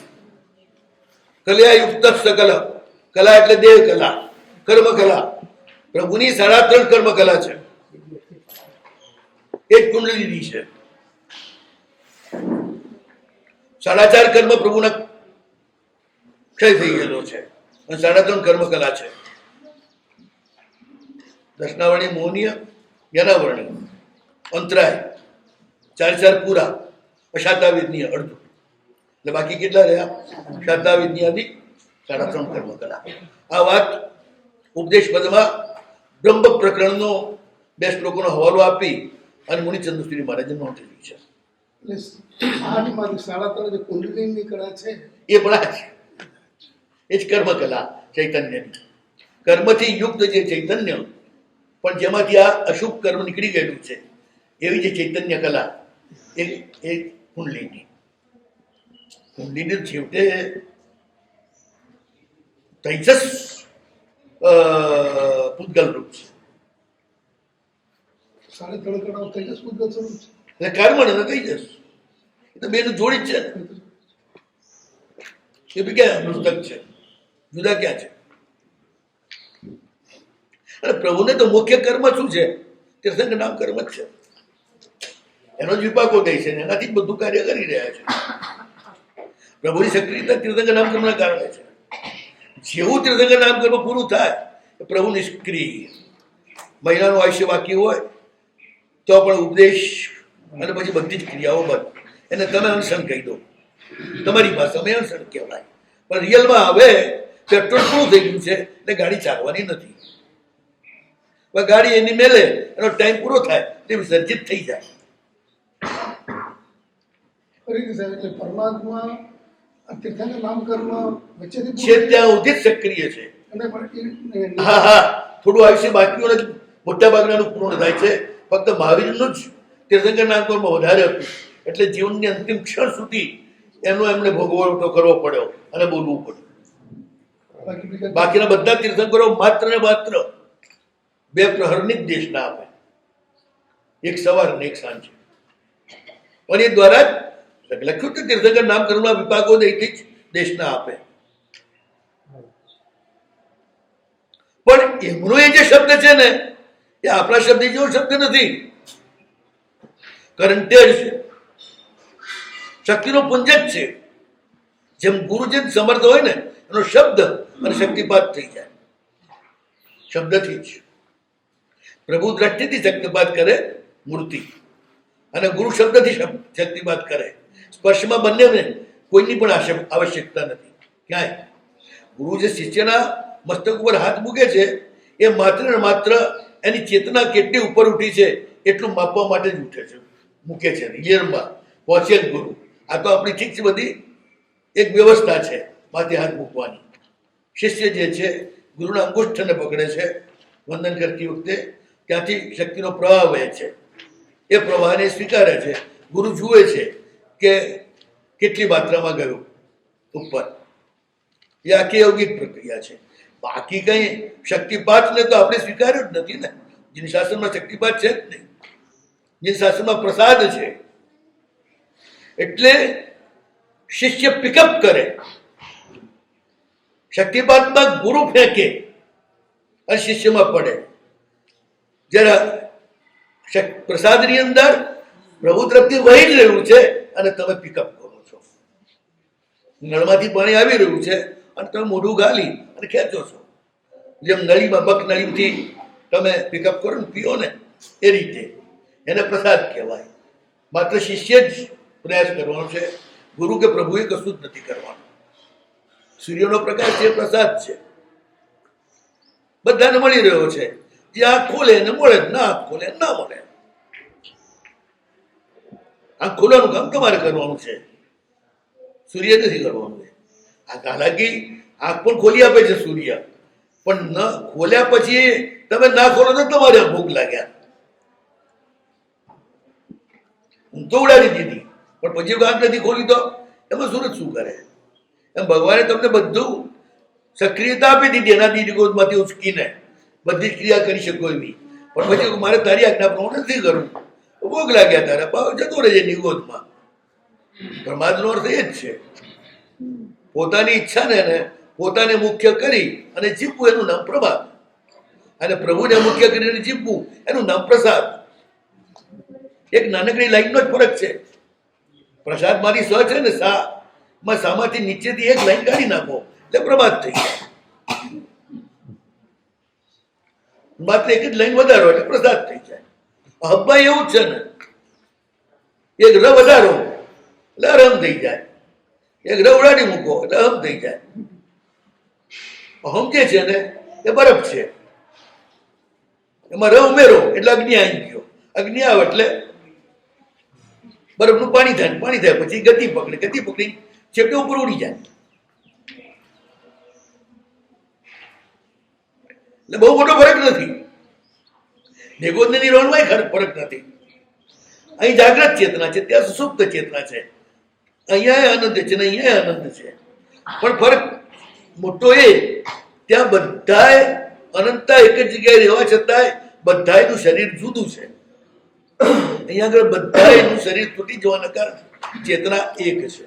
કલયાયુક્ત સકલ. કલા એટલે દેહ કલા, કર્મ કલા. પ્રભુની 3.5 કર્મ કલા છે. એક કુંડલીની છે. 4.5 કર્મ પ્રભુના ક્ષય થઈ ગયેલો છે અને 3.5 કર્મ કલા છે. દર્શનાવર્ણી, મોહનીય, જ્ઞાનાવર્ણી, અંતરાય, 4 પૂરા, શાતાવિદનીય અડધું. એટલે બાકી કેટલા રહ્યા? શાતાવિદની આદિ 3.5 કર્મ કલા. આ વાત ઉપદેશ પદમાં બ્રહ્મ પ્રકરણનો 2 શ્લોકોનો હવાલો આપી અને મુનિચંદ્રસુરી મહારાજે નોંધેલી છે. આઠમાંથી 3.5 જે કુંડલીની કળા છે એ પણ આ છે. એ જ કર્મ કલા ચૈતન્યની. કર્મથી યુક્ત જે ચૈતન્ય પણ જેમાંથી આ અશુભ કર્મ નીકળી ગયેલું છે એવી જે ચૈતન્ય કલા એ કુંડલીની. કુંડલીની છેવટે તૈજસ પૂતગલ રૂપ છે. 3.5 કળાઓ તેજસ પૂતગલ સ્વરૂપ છે. એટલે કર્મ ને તૈજસ એ તો બેનું જોડી જ છે ને. એ બી ક્યાં પુસ્તક છે? જુદા ક્યાં છે? અને પ્રભુને તો મુખ્ય કર્મ શું છે? તીર્થંકર નામ કર્મ જ છે. એનો જ વિપાકો દે છે, એનાથી જ બધું કાર્ય કરી રહ્યા છે. પ્રભુની સક્રિયતા તીર્થંકર નામ કર્મના કારણે છે. જેવું તીર્થંકર નામ કર્મ પૂરું થાય પ્રભુ નિષ્ક્રિય. મહિનાનું આયુષ્ય બાકી હોય તો પણ ઉપદેશ અને પછી બધી જ ક્રિયાઓ બંધ. એને તમે અનશન કહી દો, તમારી ભાષામાં અનશન કહેવાય. પણ રિયલમાં હવે પેટ્રોલ પૂરું થઈ ગયું છે એટલે ગાડી ચાલવાની નથી. ગાડી એની મેલે એનો ટાઈમ પૂરો થાય તે વિસર્જિત થઈ જાય. એટલે પરમાત્મા તીર્થંકર નામ કર્મ વચ્ચેથી છે ત્યાં સુધી જ સક્રિય છે. અને પણ હા, થોડું આયુષ્ય બાકી હોય મોટા ભાગનાનું પૂર્ણ થાય છે. ફક્ત મહાવીરનું જ તીર્થંકર નામ કર્મ વધારે હતું એટલે જીવનની અંતિમ ક્ષણ સુધી એનો એમને ભોગવટો કરવો પડ્યો અને બોલવું પડ્યું. બાકીના બધા તીર્થંકરો માત્ર ને માત્ર 2 પ્રહરની જ દેશના આપે, એક સવાર અને એક સાંજે. અને એ દ્વારા જ લખ્યું કે તીર્થંકર નામકરણના વિભાગો દઈથી જ દેશના આપે. પણ એમનો એ જે શબ્દ છે ને એ આપણા શબ્દ જેવો શબ્દ નથી, કરંટેડ છે, શક્તિનો પુંજ જ છે. જેમ ગુરુજી સમર્થ હોય ને એનો શબ્દ અને શક્તિપાત થઈ જાય. શબ્દથી જ પ્રભુ દ્રષ્ટિથી શક્તિપાત કરે મૂર્તિ, અને ગુરુ શબ્દથી શક્તિપાત કરે. સ્પર્શમાં બંનેને કોઈની પણ આવશ્યકતા નથી ક્યાંય. ગુરુ જે શિષ્યના મસ્તક ઉપર હાથ મૂકે છે એ માત્ર ને માત્ર એની ચેતના કેટલી ઉપર ઉઠી છે એટલું માપવા માટે જ ઉઠે છે, મૂકે છે. રિયલમાં પહોંચે જ ગુરુ. આ તો આપણી ઠીક છે, બધી એક વ્યવસ્થા છે માથે હાથ મૂકવાની. શિષ્ય જે છે ગુરુના અંગુષ્ઠને પકડે છે વંદન કરતી વખતે, ત્યાંથી શક્તિનો પ્રવાહ વહે છે. એ પ્રવાહને સ્વીકારે છે. ગુરુ જુએ છે કે કેટલી માત્રામાં ગયું ઉપર. એ આખી યોગિક પ્રક્રિયા છે. બાકી કઈ શક્તિપાતને તો આપણે સ્વીકાર્યું જ નથી ને. જેની શાસનમાં શક્તિપાત છે જ નહીં, જેની શાસનમાં પ્રસાદ છે. એટલે શિષ્ય પિકઅપ કરે, શક્તિપાતમાં ગુરુ ફેંકે અને શિષ્યમાં પડે. જરા પ્રસાદની અંદર પ્રભુ તરફથી વહી જ રહ્યું છે અને તમે પિકઅપ કરો છો. નળમાંથી પાણી આવી રહ્યું છે અને તમે મોઢું ગાલી અને ખેંચો છો. જેમ નળીમાં બક નળીથી તમે પિકઅપ કરો ને, પીઓ ને, એ રીતે એને પ્રસાદ કહેવાય. માત્ર શિષ્ય જ પ્રયાસ કરવાનો છે, ગુરુ કે પ્રભુએ કશું જ નથી કરવાનું. સૂર્યનો પ્રકાશ છે, પ્રસાદ છે, બધાને મળી રહ્યો છે. જે આંખ ખોલે એને મળે, ના આંખ ખોલે ના મળે. આંખ ખોલવાનું કામ તમારે કરવાનું છે, સૂર્ય નથી કરવાનું. આ હાલાકી આંખ પણ ખોલી આપે છે સૂર્ય, પણ ન ખોલ્યા પછી તમે ના ખોલો તો તમારે ભૂખ લાગ્યા. હું તો ઉડાડી દીધી, પણ પછી આંખ નથી ખોલી તો એમાં સૂરજ શું કરે? એમ ભગવાને તમને બધું સક્રિયતા આપી દીધી એના દીર્ઘોદમાંથી ઉચકીને બધી જ ક્રિયા કરી શકો એવી. પણ પછી મારે તારી આજ્ઞા પ્રમાણે નથી કરવું, ભોગ લાગ્યા તારા ભાવ જતો રહેજે નિગોદમાં. પ્રમાદનો અર્થ એ જ છે, પોતાની ઈચ્છાને પોતાને મુખ્ય કરી અને જીવવું એનું નામ પ્રમાદ, અને પ્રભુને મુખ્ય કરીને જીવવું એનું નામ પ્રસાદ. એક નાનકડી લાઈનનો જ ફરક છે. પ્રસાદ મારી સ છે ને સા માં સામાંથી નીચેથી એક લાઈન કાઢી નાખો એટલે પ્રભાત થઈ જાય. માત્ર એક જ લાઈન વધારો એટલે પ્રસાદ થઈ જાય. હબ્બા એવું જ છે ને, એક ર વધારો એટલે અરહમ થઈ જાય, એક ર ઉડાડી મૂકો એટલે અહમ થઈ જાય. અહમ જે છે ને એ બરફ છે, એમાં ર ઉમેરો એટલે અગ્નિ આવી ગયો. અગ્નિ આવે એટલે બરફનું પાણી થાય, પાણી થાય પછી ગતિ પકડે, ગતિ પકડી છેવટે ઉપર ઉડી જાય. એટલે બહુ મોટો ફરક નથી. નિગોદની નિર્વાણમાં ફરક નથી. અહીં જાગ્રત ચેતના છે, ત્યાં સુસુપ્ત ચેતના છે. અહીંયા આનંદ છે ને અહીંયા આનંદ છે. પણ ફરક મોટો એ, ત્યાં બધાએ અનંતતા એક જ જગ્યાએ રહેવા છતાંય બધાયનું શરીર જુદું છે. અહીંયા આગળ બધાયનું શરીર તૂટી જવાના કારણે ચેતના એક છે.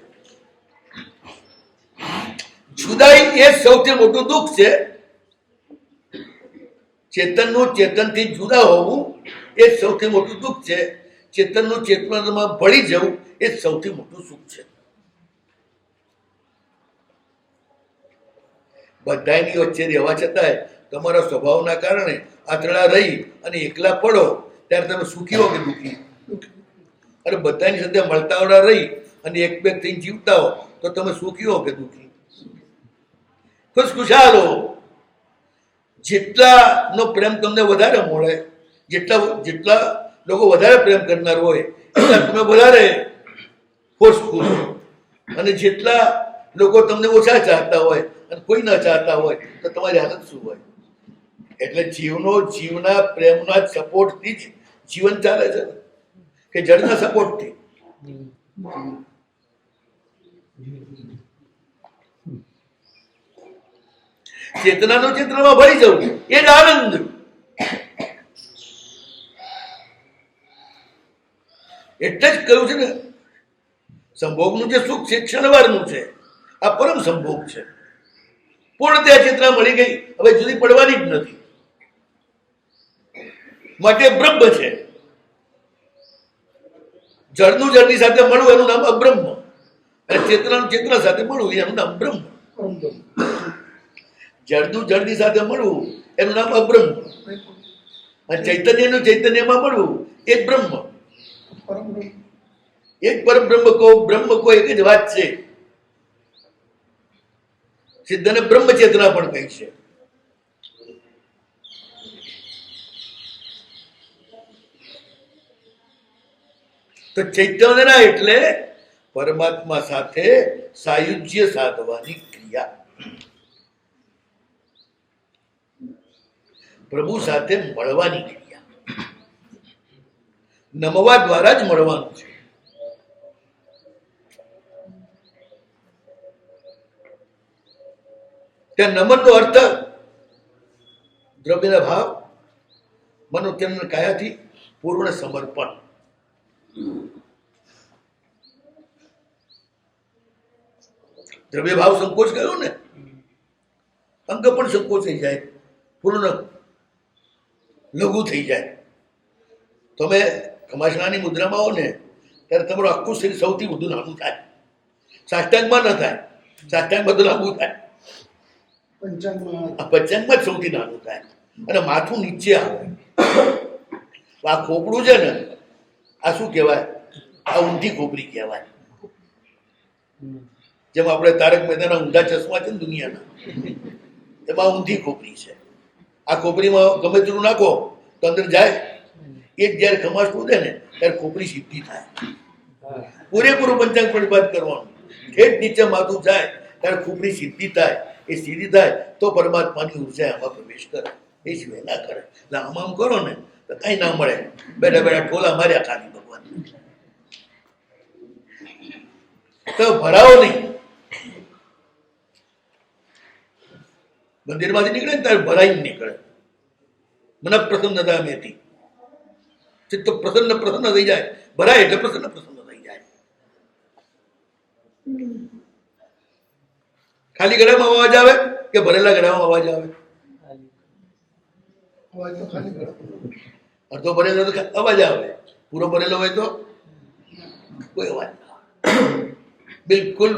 જુદાઈ એ સૌથી મોટું દુઃખ છે. ચેતનનું ચેતનથી જુદા હોવું એ સૌથી મોટું દુઃખ છે. ચેતનનું ચેતનામાં ભળી જવું એ સૌથી મોટું સુખ છે. બધાની વચ્ચે રહેવા છતાંય તમારા સ્વભાવના કારણે આતળા રહી અને એકલા પડો ત્યારે તમે સુખી હો કે દુઃખી? અને બધાની સાથે મળતાવડા રહી અને એક બે થઈને જીવતા હો તો તમે સુખી હો કે દુઃખી? ખુશખુશાલ હો. જેટલા નો પ્રેમ તમને વધારે મળે, જેટલા લોકો વધારે પ્રેમ કરનાર હોય એટલા તમે વધારે ખુશ. અને જેટલા લોકો તમને ઓછા ચાહતા હોય અને કોઈ ના ચાહતા હોય તો તમારી હાલત શું હોય? એટલે જીવના પ્રેમના સપોર્ટથી જ જીવન ચાલે છે કે જળના સપોર્ટથી? ચેતનાનું ચેતનામાં ભળી જવું એ જ આનંદ. એટલે જ કહ્યું છે ને, સંભોગનું જે સુખ છે ક્ષણવારનું છે, આ પરમ સંભોગ છે. પૂર્ણતયા ચેતના મળી ગઈ, હવે જુદી પડવાની જ નથી, માટે બ્રહ્મ છે. જળનું જળની સાથે મળવું એનું નામ અબ્રહ્મ, અને ચેતનાનું ચેતના સાથે મળવું એનું નામ બ્રહ્મ. જળનું જળની સાથે મળવું એનું નામ અબ્રહ્મ, અને ચૈતન્યનું ચૈતન્યમાં મળવું એ જ બ્રહ્મ. એક પરબ્રહ્મ કહો, બ્રહ્મ કહો, એક જ વાત છે. સિદ્ધને બ્રહ્મ ચેતના પણ કહી છે. તો ચૈતન્યના એટલે પરમાત્મા સાથે સાયુજ્ય સાધવાની ક્રિયા, પ્રભુ સાથે મળવાની ક્રિયા. નમવા દ્વારા જ મળવાનું છે. ત્યાં નમનનો અર્થ દ્રવ્યના ભાવ, મનોત્યન કાયાથી પૂર્ણ સમર્પણ. દ્રવ્ય ભાવ સંકોચ કર્યો ને, અંગ પણ સંકોચ થઈ જાય, પૂર્ણ લઘુ થઈ જાય. તમે ખમાસણાની મુદ્રામાં આવો ને ત્યારે તમારું આખું શરીર સૌથી વધુ નાનું થાય. સાષ્ટાંગમાં ન થાય, સાષ્ટાંગ બધું લાંબુ થાય, પંચાંગમાં જ સૌથી નાનું થાય, અને માથું નીચે આવે. આ ખોપડું છે ને, આ શું કહેવાય? આ ઊંધી ખોપરી કહેવાય. જેમ આપણે તારક મહેતાના ઊંધા ચશ્મા છે ને દુનિયાના, એમાં ઊંધી ખોપરી છે. આ ખોપરીમાં ગમે તેટલું નાખો તો અંદર જાય. એ જ જયારે ખમાસ ઉડે ને ત્યારે ખોપરી સીધી થાય. પૂરેપૂરું પંચાંગ પરિપાત કરવાનું, ઠેઠ નીચે માથું જાય ત્યારે ખોપરી સીધી થાય. એ સીધી થાય તો પરમાત્માની ઉર્જા આમાં પ્રવેશ કરે, એ સિવાય ના કરે. એટલે આમ કરો ને તો કઈ ના મળે. બેઠા બેઠા ઠોલા માર્યા ખાલી ભગવાન. તો ભરાવો નહીં. મંદિરમાંથી નીકળે ને ત્યારે ભરાઈ નીકળે. મને પ્રસન્નતા મેથી ચિત્ત પ્રસન્ન પ્રસન્ન થઈ જાય. ભરાય એટલે પ્રસન્ન પ્રસન્ન થઈ જાય. ખાલી ગળામાં અવાજ આવે કે ભરેલા ગળામાં અવાજ આવે? અડધો ભરેલો તો અવાજ આવે, પૂરો ભરેલો હોય તો કોઈ અવાજ ના આવે. બિલકુલ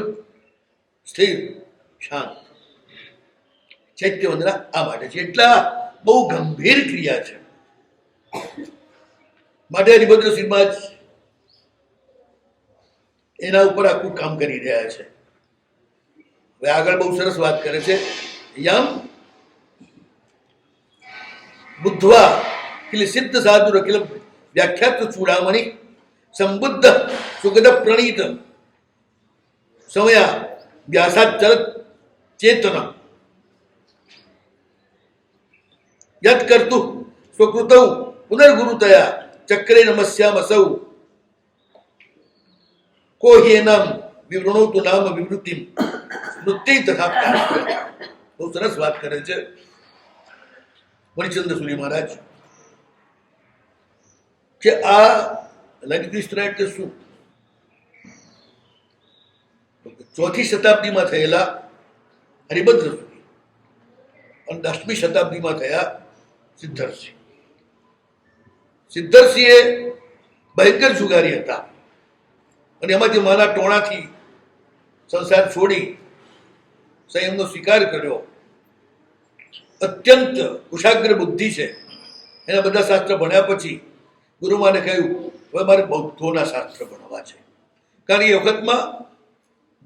સ્થિર શાંત. ચૈત્ય વંદના આ માટે છે. એટલા બહુ ગંભીર ક્રિયા છે. માટે હરિભદ્ર શ્રીમાજ એના ઉપર આખું કામ કરી રહ્યા છે. હવે આગળ બહુ સરસ વાત કરે છે. યમ બુદ્ધવા કિલ સિદ્ધ સાધુ અખિલ વ્યાખ્યાત ચૂડામણી સંબુદ્ધ સુગધ પ્રણીત સમયા વ્યાસાત ચરત ચેતન યત કર્તું સ્વકૃતૌ પુનર્ગુરુતયા ચક્રે નમસ્યામ અસૌ કો હેનામ વિવૃણોતુ નામ વિવૃત્તિમ સ્મૃતિ તથા. બહુ સરસ વાત કરે છે મણિચંદ્ર સૂરી મહારાજ કે આ લલિતકૃષ્ણ એટલે શું? ચોથી શતાબ્દીમાં થયેલા હરિભદ્ર સૂરી અને 10મી શતાબ્દીમાં થયા સિદ્ધર્ષિ. સિદ્ધર્ષિ એ ભયંકર જુગારી હતા અને એમાંથી માના ટોણાથી સંસાર છોડી સંયમનો સ્વીકાર કર્યો. અત્યંત કુશાગ્ર બુદ્ધિ છે. એના બધા શાસ્ત્ર ભણ્યા પછી ગુરુમાને કહ્યું હવે મારે બૌદ્ધોના શાસ્ત્ર ભણવા છે. કારણ કે એ વખતમાં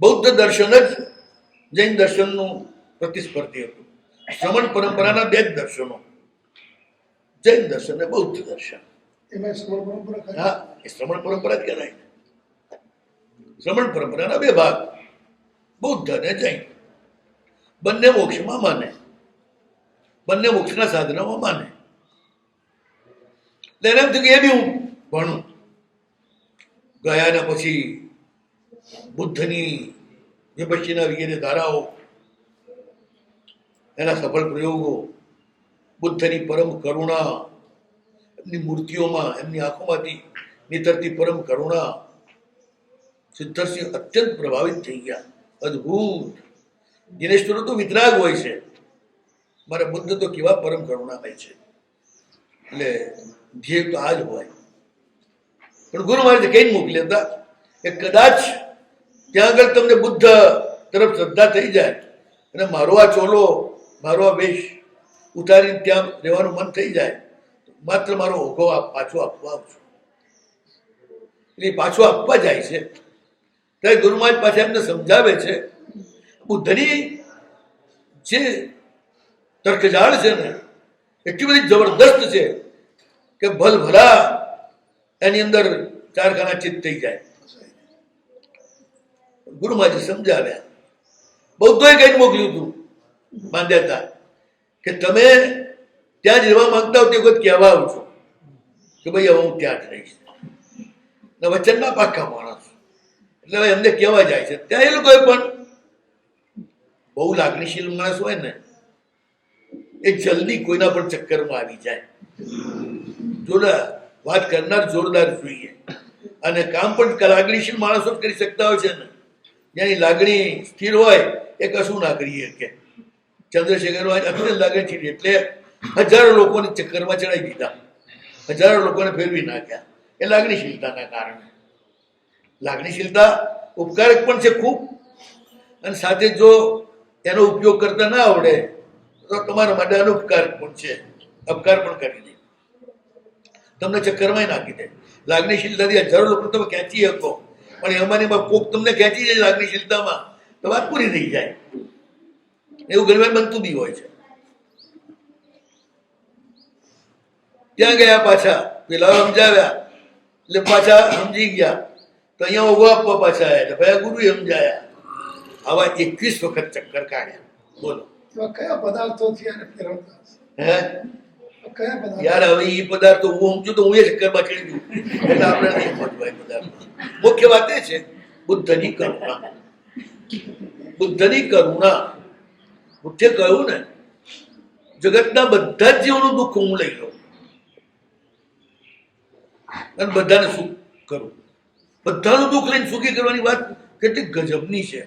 બૌદ્ધ દર્શન જ જૈન દર્શનનું પ્રતિસ્પર્ધી હતું. શ્રમણ પરંપરાના બે જ દર્શનો, જૈન દર્શન અને બૌદ્ધ દર્શન. હા, એ શ્રમણ પરંપરા જ કહેવાય. શ્રમણ પરંપરાના બે ભાગ, બૌદ્ધ અને જૈન. બંને મોક્ષમાં માને, બંને મોક્ષના સાધનામાં માને. એટલે એમ થયું કે એ બી હું ભણું. ગયા ને પછી બુદ્ધની વિપશ્યના વગેરે ધારાઓ, એના સફળ પ્રયોગો, બુદ્ધની પરમ કરુણા, એમની મૂર્તિઓમાં, એમની આંખોમાંથી નીતરતી પરમ કરુણા. સિદ્ધર્ષિ અત્યંત પ્રભાવિત થઈ ગયા. અદ્ભુત. દિનેશ્વર તો વિતરાગ હોય છે, મારા બુદ્ધ તો કેવા પરમ કરુણામય છે. એટલે ધ્યેય તો આ જ હોય. પણ ગુરુ મહારાજે કહીને મોકલ્યા હતા કે કદાચ ત્યાં આગળ તમને બુદ્ધ તરફ શ્રદ્ધા થઈ જાય અને મારો આ ચોલો, મારો આ વેશ ઉતારીને ત્યાં રહેવાનું મન થઈ જાય, માત્ર મારો ઓઘો પાછો આપવા આવજો. એટલે પાછો આપવા જાય છે ત્યારે ગુરુ મહારાજ પાછા એમને સમજાવે છે, બુદ્ધની જે તર્કજાળ છે ને એટલી બધી જબરદસ્ત છે કે ભલભલા એની અંદર ચારખાના ચિત્ત થઈ જાય. ગુરુ મહારાજે સમજાવ્યા. બૌદ્ધોએ કઈ મોકલ્યું હતું માંદ્યાતા કે તમે ત્યાં જ રહેવા માંગતા હો તે વખત કહેવા આવજો કે ભાઈ હવે હું ત્યાં જ રહીશ. ને વચનના પાક્કા માણસ એટલે હવે એમને કહેવા જાય છે. ત્યાં એ લોકોએ પણ બહુ લાગણીશીલ માણસ હોય ને એ જલ્દી કોઈના પણ ચક્કરમાં આવી જાય. જોરદાર વાત કરનાર જોરદાર જોઈએ, અને કામ પણ લાગણીશીલ માણસો જ કરી શકતા હોય છે ને. જેની લાગણી સ્થિર હોય એ કશું ના કરીએ કે ચંદ્રશેખર અત્યંત લાગણી સ્થિર એટલે હજારો લોકોને ચક્કરમાં ચડાવી દીધા, હજારો લોકોને ફેરવી નાખ્યા એ લાગણીશીલતાના કારણે. લાગણીશીલતા ઉપકારક પણ છે ખૂબ, અને સાથે જો એનો ઉપયોગ કરતા ના આવડે તો તમારા માટે અનુપકારક પણ છે, અપકાર પણ કરી દે, તમને ચક્કરમાં નાખી દે. લાગણીશીલતાથી હજારો લોકો તમે ખેંચી શકો, પણ એમાંની કોક તમને ખેંચી જાય લાગણીશીલતામાં તો વાત પૂરી થઈ જાય. એવું ઘણી વાર બનતું બી હોય છે. ત્યાં ગયા પાછા, પેલા સમજાવ્યા એટલે પાછા સમજી ગયા, તો અહીંયા ઉભો આપવા પાછા આવ્યા એટલે ભાઈ ગુરુએ સમજાયા. આવા 21 વખત ચક્કર કાઢ્યા. બોલો કયા પદાર્થોથી આને ફેરવતા હશે? હે કયા પદાર્થો? યાર હવે એ પદાર્થો હું સમજુ તો હું એ ચક્કરમાં ચડી ગયું એટલે આપણે નહીં સમજવાય પદાર્થ. મુખ્ય વાત એ છે બુદ્ધની કરુણા. બુદ્ધની કરુણા. બુદ્ધે કહ્યું ને જગતના બધા જ જીવોનું દુઃખ હું લઈ લઉં અને બધાને સુખ કરું. બધાનું દુઃખ લઈને સુખી કરવાની વાત કેટલી ગજબની છે.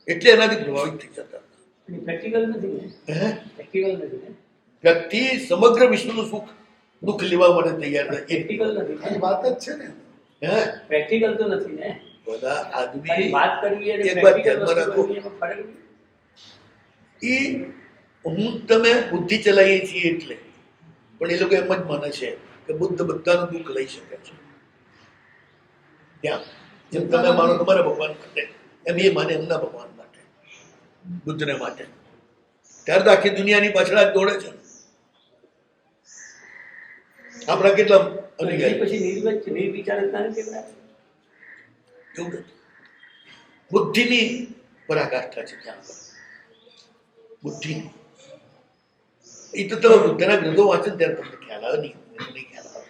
એટલે એનાથી પ્રભાવિત થઈ જતા. પ્રેક્ટિકલ નથી ને? હે પ્રેક્ટિકલ નથી ને? વ્યક્તિ સમગ્ર વિશ્વનું સુખ દુઃખ લેવા માટે તૈયાર થાય. પ્રેક્ટિકલ નથી આની વાત જ છે ને. હે પ્રેક્ટિકલ તો નથી ને? બધા આદમી ખાલી વાત કરવી અને એક વાત પ્રેક્ટિકલ ધ્યાનમાં રાખો, વસ્તુ કરવી એમાં ફરક નથી. એ હું તમે બુદ્ધિ ચલાવીએ છીએ એટલે, પણ એ લોકો એમ જ માને છે કે બુદ્ધ બધાનું દુઃખ લઈ શકે છે. ત્યાં જેમ તમે માનો તમારા ભગવાન માટે, એમ એ માને એમના ભગવાન માટે, બુદ્ધને માટે. ત્યારે તો આખી દુનિયાની પાછળ જ દોડે છે. આપણા કેટલા એની અનુયાયી પછી નિર્વિચારકતા નથી બરાબર? એવું નથી. બુદ્ધિની પરાકાષ્ઠા છે ત્યાં આગળ. બુદ્ધિની એ તો તમે બુદ્ધના ગ્રંથો વાંચો ને ત્યારે તમને ખ્યાલ આવે. નહીં ખ્યાલ આવે.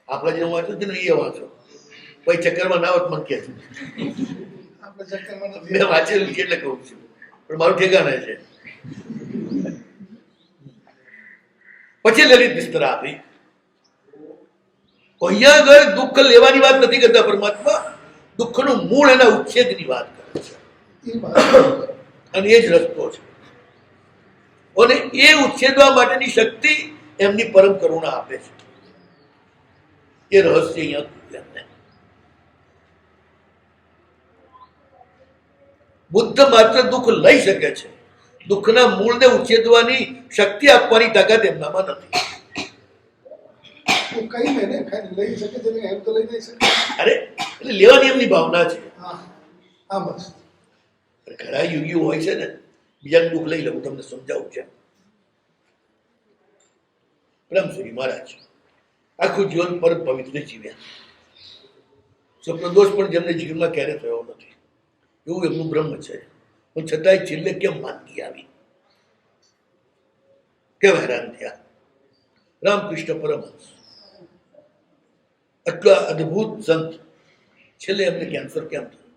આપણા જેવું વાંચો છે ને એ વાંચો, પછી ચક્કરમાં ના હોત મને કહે છે. આપણે ચક્કરમાં નથી. મેં વાંચેલું છે એટલે કહું છું, પણ મારું ઠેકાણા છે. પછી લલિત વિસ્તરા આપી. અહીંયા આગળ દુઃખ લેવાની વાત નથી કરતા પરમાત્મા, દુઃખનું મૂળ એના ઉચ્છેદની વાત કરે છે, એ વાત અને એ જ રસ્તો છે. અને એ ઉચ્છેદવા માટેની શક્તિ એમની પરમ કરુણા આપે છે. એ રહસ્ય અહીંયા એમને. બુદ્ધ માત્ર દુઃખ લઈ શકે છે, દુઃખના મૂળને ઉચ્છેદવાની શક્તિ આપવાની તાકાત એમનામાં નથી. કઈ ને ખાલી લઈ શકે છે ને, એમ તો લઈ નહીં શકે. અરે એટલે લેવાની એમની ભાવના છે. હા હા બસ. ઘણા યોગીઓ હોય છે ને, બીજાનું દુઃખ લઈ લઉં. તમને સમજાવું છે. બ્રહ્મસુરી મહારાજ આખું જીવન પરમ પવિત્ર જીવ્યા. સ્વપ્નદોષ પણ જેમને જીવનમાં ક્યારે થયો નથી, એવું એમનું બ્રહ્મ છે. પણ છતાંય છેલ્લે કેમ માંદગી આવી, કેમ હેરાન થયા. રામકૃષ્ણ પરમહંસ આટલા અદ્ભુત સંત, છેલ્લે એમને કેન્સર કેમ થયું?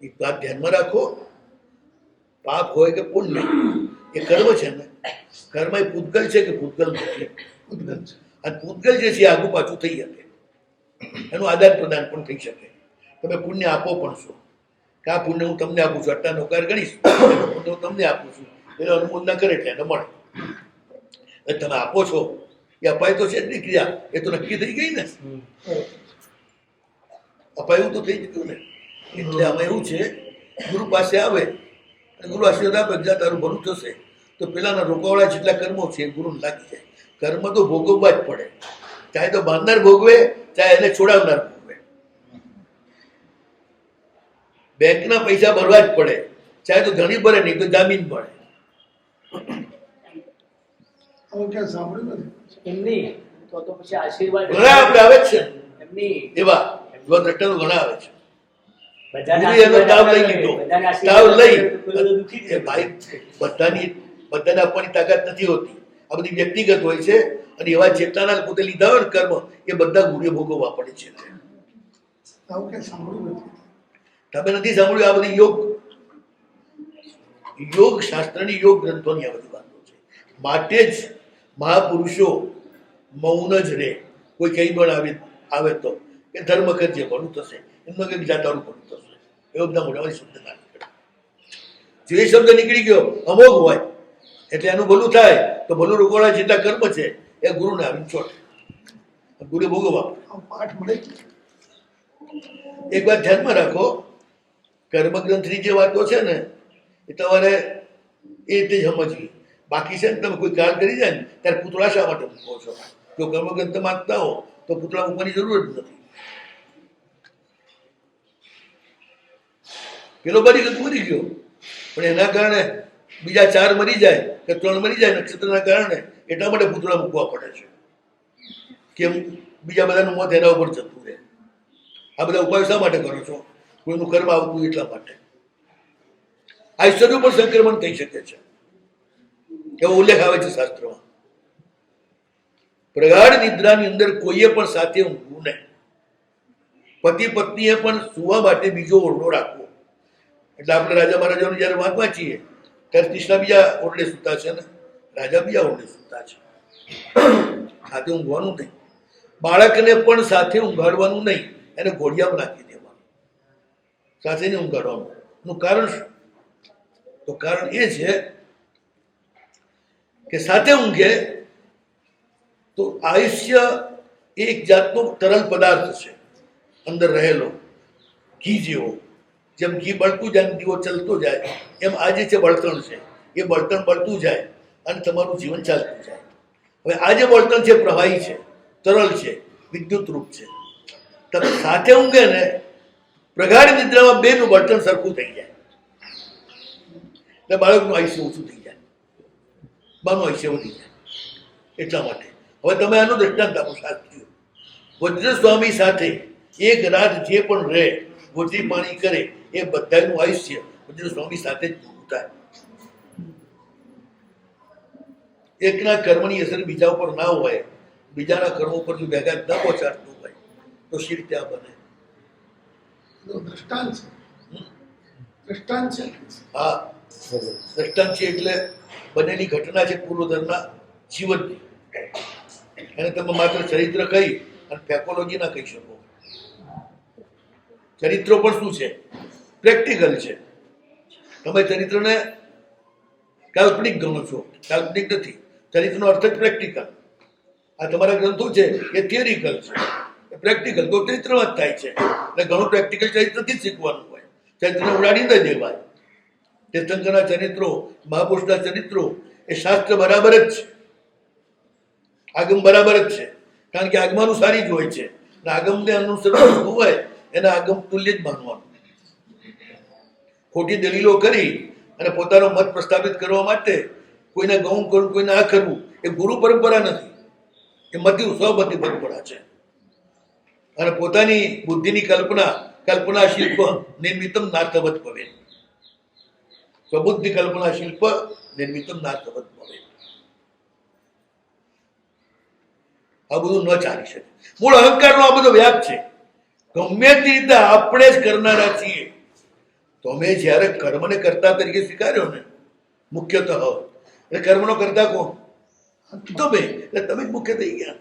એક વાત ધ્યાનમાં રાખો, પાપ હોય કે પુણ્ય, એ કર્મ છે ને. કર્મ એ પૂતગલ છે કે પૂતગલ નથી? ઉદ્ગત છે. અને પૂતગલ જે છે એ આગુ પાછું થઈ શકે, એનું આદાન પ્રદાન પણ થઈ શકે. તમે પુણ્ય આપો પણ છો કે આ પુણ્ય હું તમને આપું છું, આટલા નોકાર ગણીશ, એનું પુણ્ય હું તમને આપું છું, એટલે અનુમોદના કરે એટલે એને મળે. એટલે તમે આપો છો એ અપાય તો છે જ નહીં ક્રિયા, એ તો નક્કી થઈ ગઈ ને, અપાયું તો થઈ જ ગયું ને. એટલે આમાં એવું છે, ગુરુ પાસે આવે અને ગુરુ આશીર્વાદ આપે જ્યાં તારું ભલું થશે, તો પેલાના રોકાવાળા જેટલા કર્મો છે એ ગુરુને લાગી જાય. કર્મ તો ભોગવવા જ પડે, ચાહે તો બાંધનાર ભોગવે, ચાહે એને છોડાવનાર ભોગવે. બેંકના પૈસા ભરવા જ પડે, ચાહે તો ધણી ભરે નહીં તો જામીન મળે. આવું ક્યાં સાંભળ્યું નથી. એમની તો પછી આશીર્વાદ ઘણા આપણે આવે જ છે એમની એવા દ્રષ્ટા તો ઘણા આવે છે. બધાને ગુરુએ એનો તાવ લઈ લીધો, બધાને તાવ આશીર્વાદ લઈ પેલો તો દુઃખી એ થયો. ભાઈ બધાને આપવાની તાકાત નથી હોતી, આ બધી વ્યક્તિગત હોય છે. અને એવા જેટલાના પોતે લીધા હોય ને કર્મ, એ બધા ગુરુએ ભોગવવા પડે છે. આવું ક્યાં સાંભળ્યું નથી. તમે નથી સાંભળ્યું? આ બધી યોગ શાસ્ત્રની યોગ ગ્રંથોની આ બધી વાતો છે. માટે જ મહાપુરુષો મૌન જ રહે. કોઈ કઈ પણ આવે તો કે ધર્મ કરજે ભલું થશે, એમનો કંઈક જાતારું ભલું થશે, એવો બધા મોટામાંથી શબ્દ ના નીકળે. જો એ શબ્દ નીકળી ગયો અમોઘ હોય એટલે એનું ભલું થાય, તો ભલું રોકવાળા જેટલા કર્મ છે એ ગુરુને આવીને ચોટે, ગુરુ ભોગવવા. આમ પાઠ મળે. એક વાત ધ્યાનમાં રાખો, કર્મગ્રંથની જે વાતો છે ને એ તમારે એ રીતે જ સમજવી. બાકી છે ને તમે કોઈ કાર કરી જાય ને ત્યારે પૂતળા શા માટે મૂકો છો? જો કર્મગ્રંથ માંગતા હો તો પૂતળા મૂકવાની જરૂર જ નથી. પેલો મરી ગયો પણ એના કારણે બીજા 4 મરી જાય કે 3 મરી જાય નક્ષત્રના કારણે, એટલા માટે પૂતળા મૂકવા પડે છે. કેમ? બીજા બધાનું મોત એના ઉપર જતું રહે. આ બધા ઉપાય શા માટે કરો છો? કોઈનું કર્મ આવતું એટલા માટે. આશ્ચર્ય પણ સંક્રમણ થઈ શકે છે, એવો ઉલ્લેખ આવે છે શાસ્ત્રમાં. પ્રગાઢ નિદ્રાની અંદર કોઈએ પણ સાથે ઊંઘવું નહીં. પતિ પત્નીએ પણ સુવા માટે બીજો ઓરડો રાખવો. એટલે આપણે રાજા મહારાજાનું જયારે વાત વાંચીએ ત્યારે કૃષ્ણ બીજા ઓરડે સૂતા છે ને રાજા બીજા ઓરડે સૂતા છે. સાથે ઊંઘવાનું નહીં. બાળકને પણ સાથે ઊંઘાડવાનું નહીં, એને ઘોડિયામાં નાખી દેવાનું, સાથે નહીં ઊંઘાડવાનું. એનું કારણ શું? તો કારણ એ છે કે સાથે ઊંઘે તો આયુષ્ય એક જાતનો તરલ પદાર્થ છે અંદર રહેલો, ઘી જેવો. જેમ ઘી બળતું જાય, દીવો ચલતો જાય, એમ આ જે છે બળતણ છે, એ બળતણ બળતું જાય અને તમારું જીવન ચાલતું જાય. હવે આ જે બળતણ છે પ્રવાહી છે, તરલ છે, વિદ્યુત રૂપ છે. તમે સાથે ઊંઘે ને પ્રગાઢ નિદ્રામાં બેનું બળતણ સરખું થઈ જાય એટલે બાળકનું આયુષ્ય ઓછું થઈ જાય, બાનું આયુષ્ય વધી જાય. એટલા માટે હવે તમે આનું દ્રષ્ટાંત આપો શાસ્ત્રીઓ. વજ્ર સ્વામી સાથે એક રાત જે પણ રહે, ગોચરી પાણી કરે, એ બધાનું આયુષ્ય વજ્ર સ્વામી સાથે જ પૂરું થાય. એકના કર્મની અસર બીજા ઉપર ના હોય, બીજાના કર્મો પર જો ભેગા ન પહોંચાડતું હોય તો શી રીતે આ બને? દ્રષ્ટાંત છે. દ્રષ્ટાંત છે. હા, દ્રષ્ટાંત છે એટલે બનેલી ઘટના છે પૂર્વધરના જીવનની. એને તમે માત્ર ચરિત્ર કહી અને ફેકોલોજી ના કહી શકો. ચરિત્રો પણ શું છે? પ્રેક્ટિકલ છે. તમે ચરિત્રને કાલ્પનિક ગણો છો, કાલ્પનિક નથી. ચરિત્રનો અર્થ જ પ્રેક્ટિકલ. આ તમારા ગ્રંથો છે એ થિયરિકલ છે, પ્રેક્ટિકલ તો ચરિત્રમાં જ થાય છે. એટલે ઘણું પ્રેક્ટિકલ ચરિત્રથી જ શીખવાનું હોય, ચરિત્રને ઉડાડી ન દેવાય. તીર્થંકરના ચરિત્રો, મહાપુરુષના ચરિત્રો એ શાસ્ત્ર બરાબર જ છે, આગમ બરાબર જ છે. કારણ કે આગમાનુસારી જ હોય છે. આગમને અનુસરવાનું હોય એને આગમ તુલ્ય જ માનવાનું. ખોટી દલીલો કરી અને પોતાનો મત પ્રસ્થાપિત કરવા માટે કોઈને ગૌણ કરવું, કોઈને આ કરવું, એ ગુરુ પરંપરા નથી, એ મતિ સ્વમતિ પરંપરા છે. અને પોતાની બુદ્ધિની કલ્પના શિલ્પ નિર્મિતમ નાર્થવત ભવે. સ્વબુદ્ધિ કલ્પના શિલ્પ નિર્મિતમ નાર્થવત ભવે. આ બધું ન ચાલી શકે. મૂળ અહંકારનો આ બધો વ્યાપ છે. ગમે તે રીતે આપણે જ કરનારા છીએ. તમે જ્યારે કર્મને કર્તા તરીકે સ્વીકાર્યો ને મુખ્યતઃ, એટલે કર્મનો કર્તા કોણ? તમે. એટલે તમે જ મુખ્ય થઈ ગયા.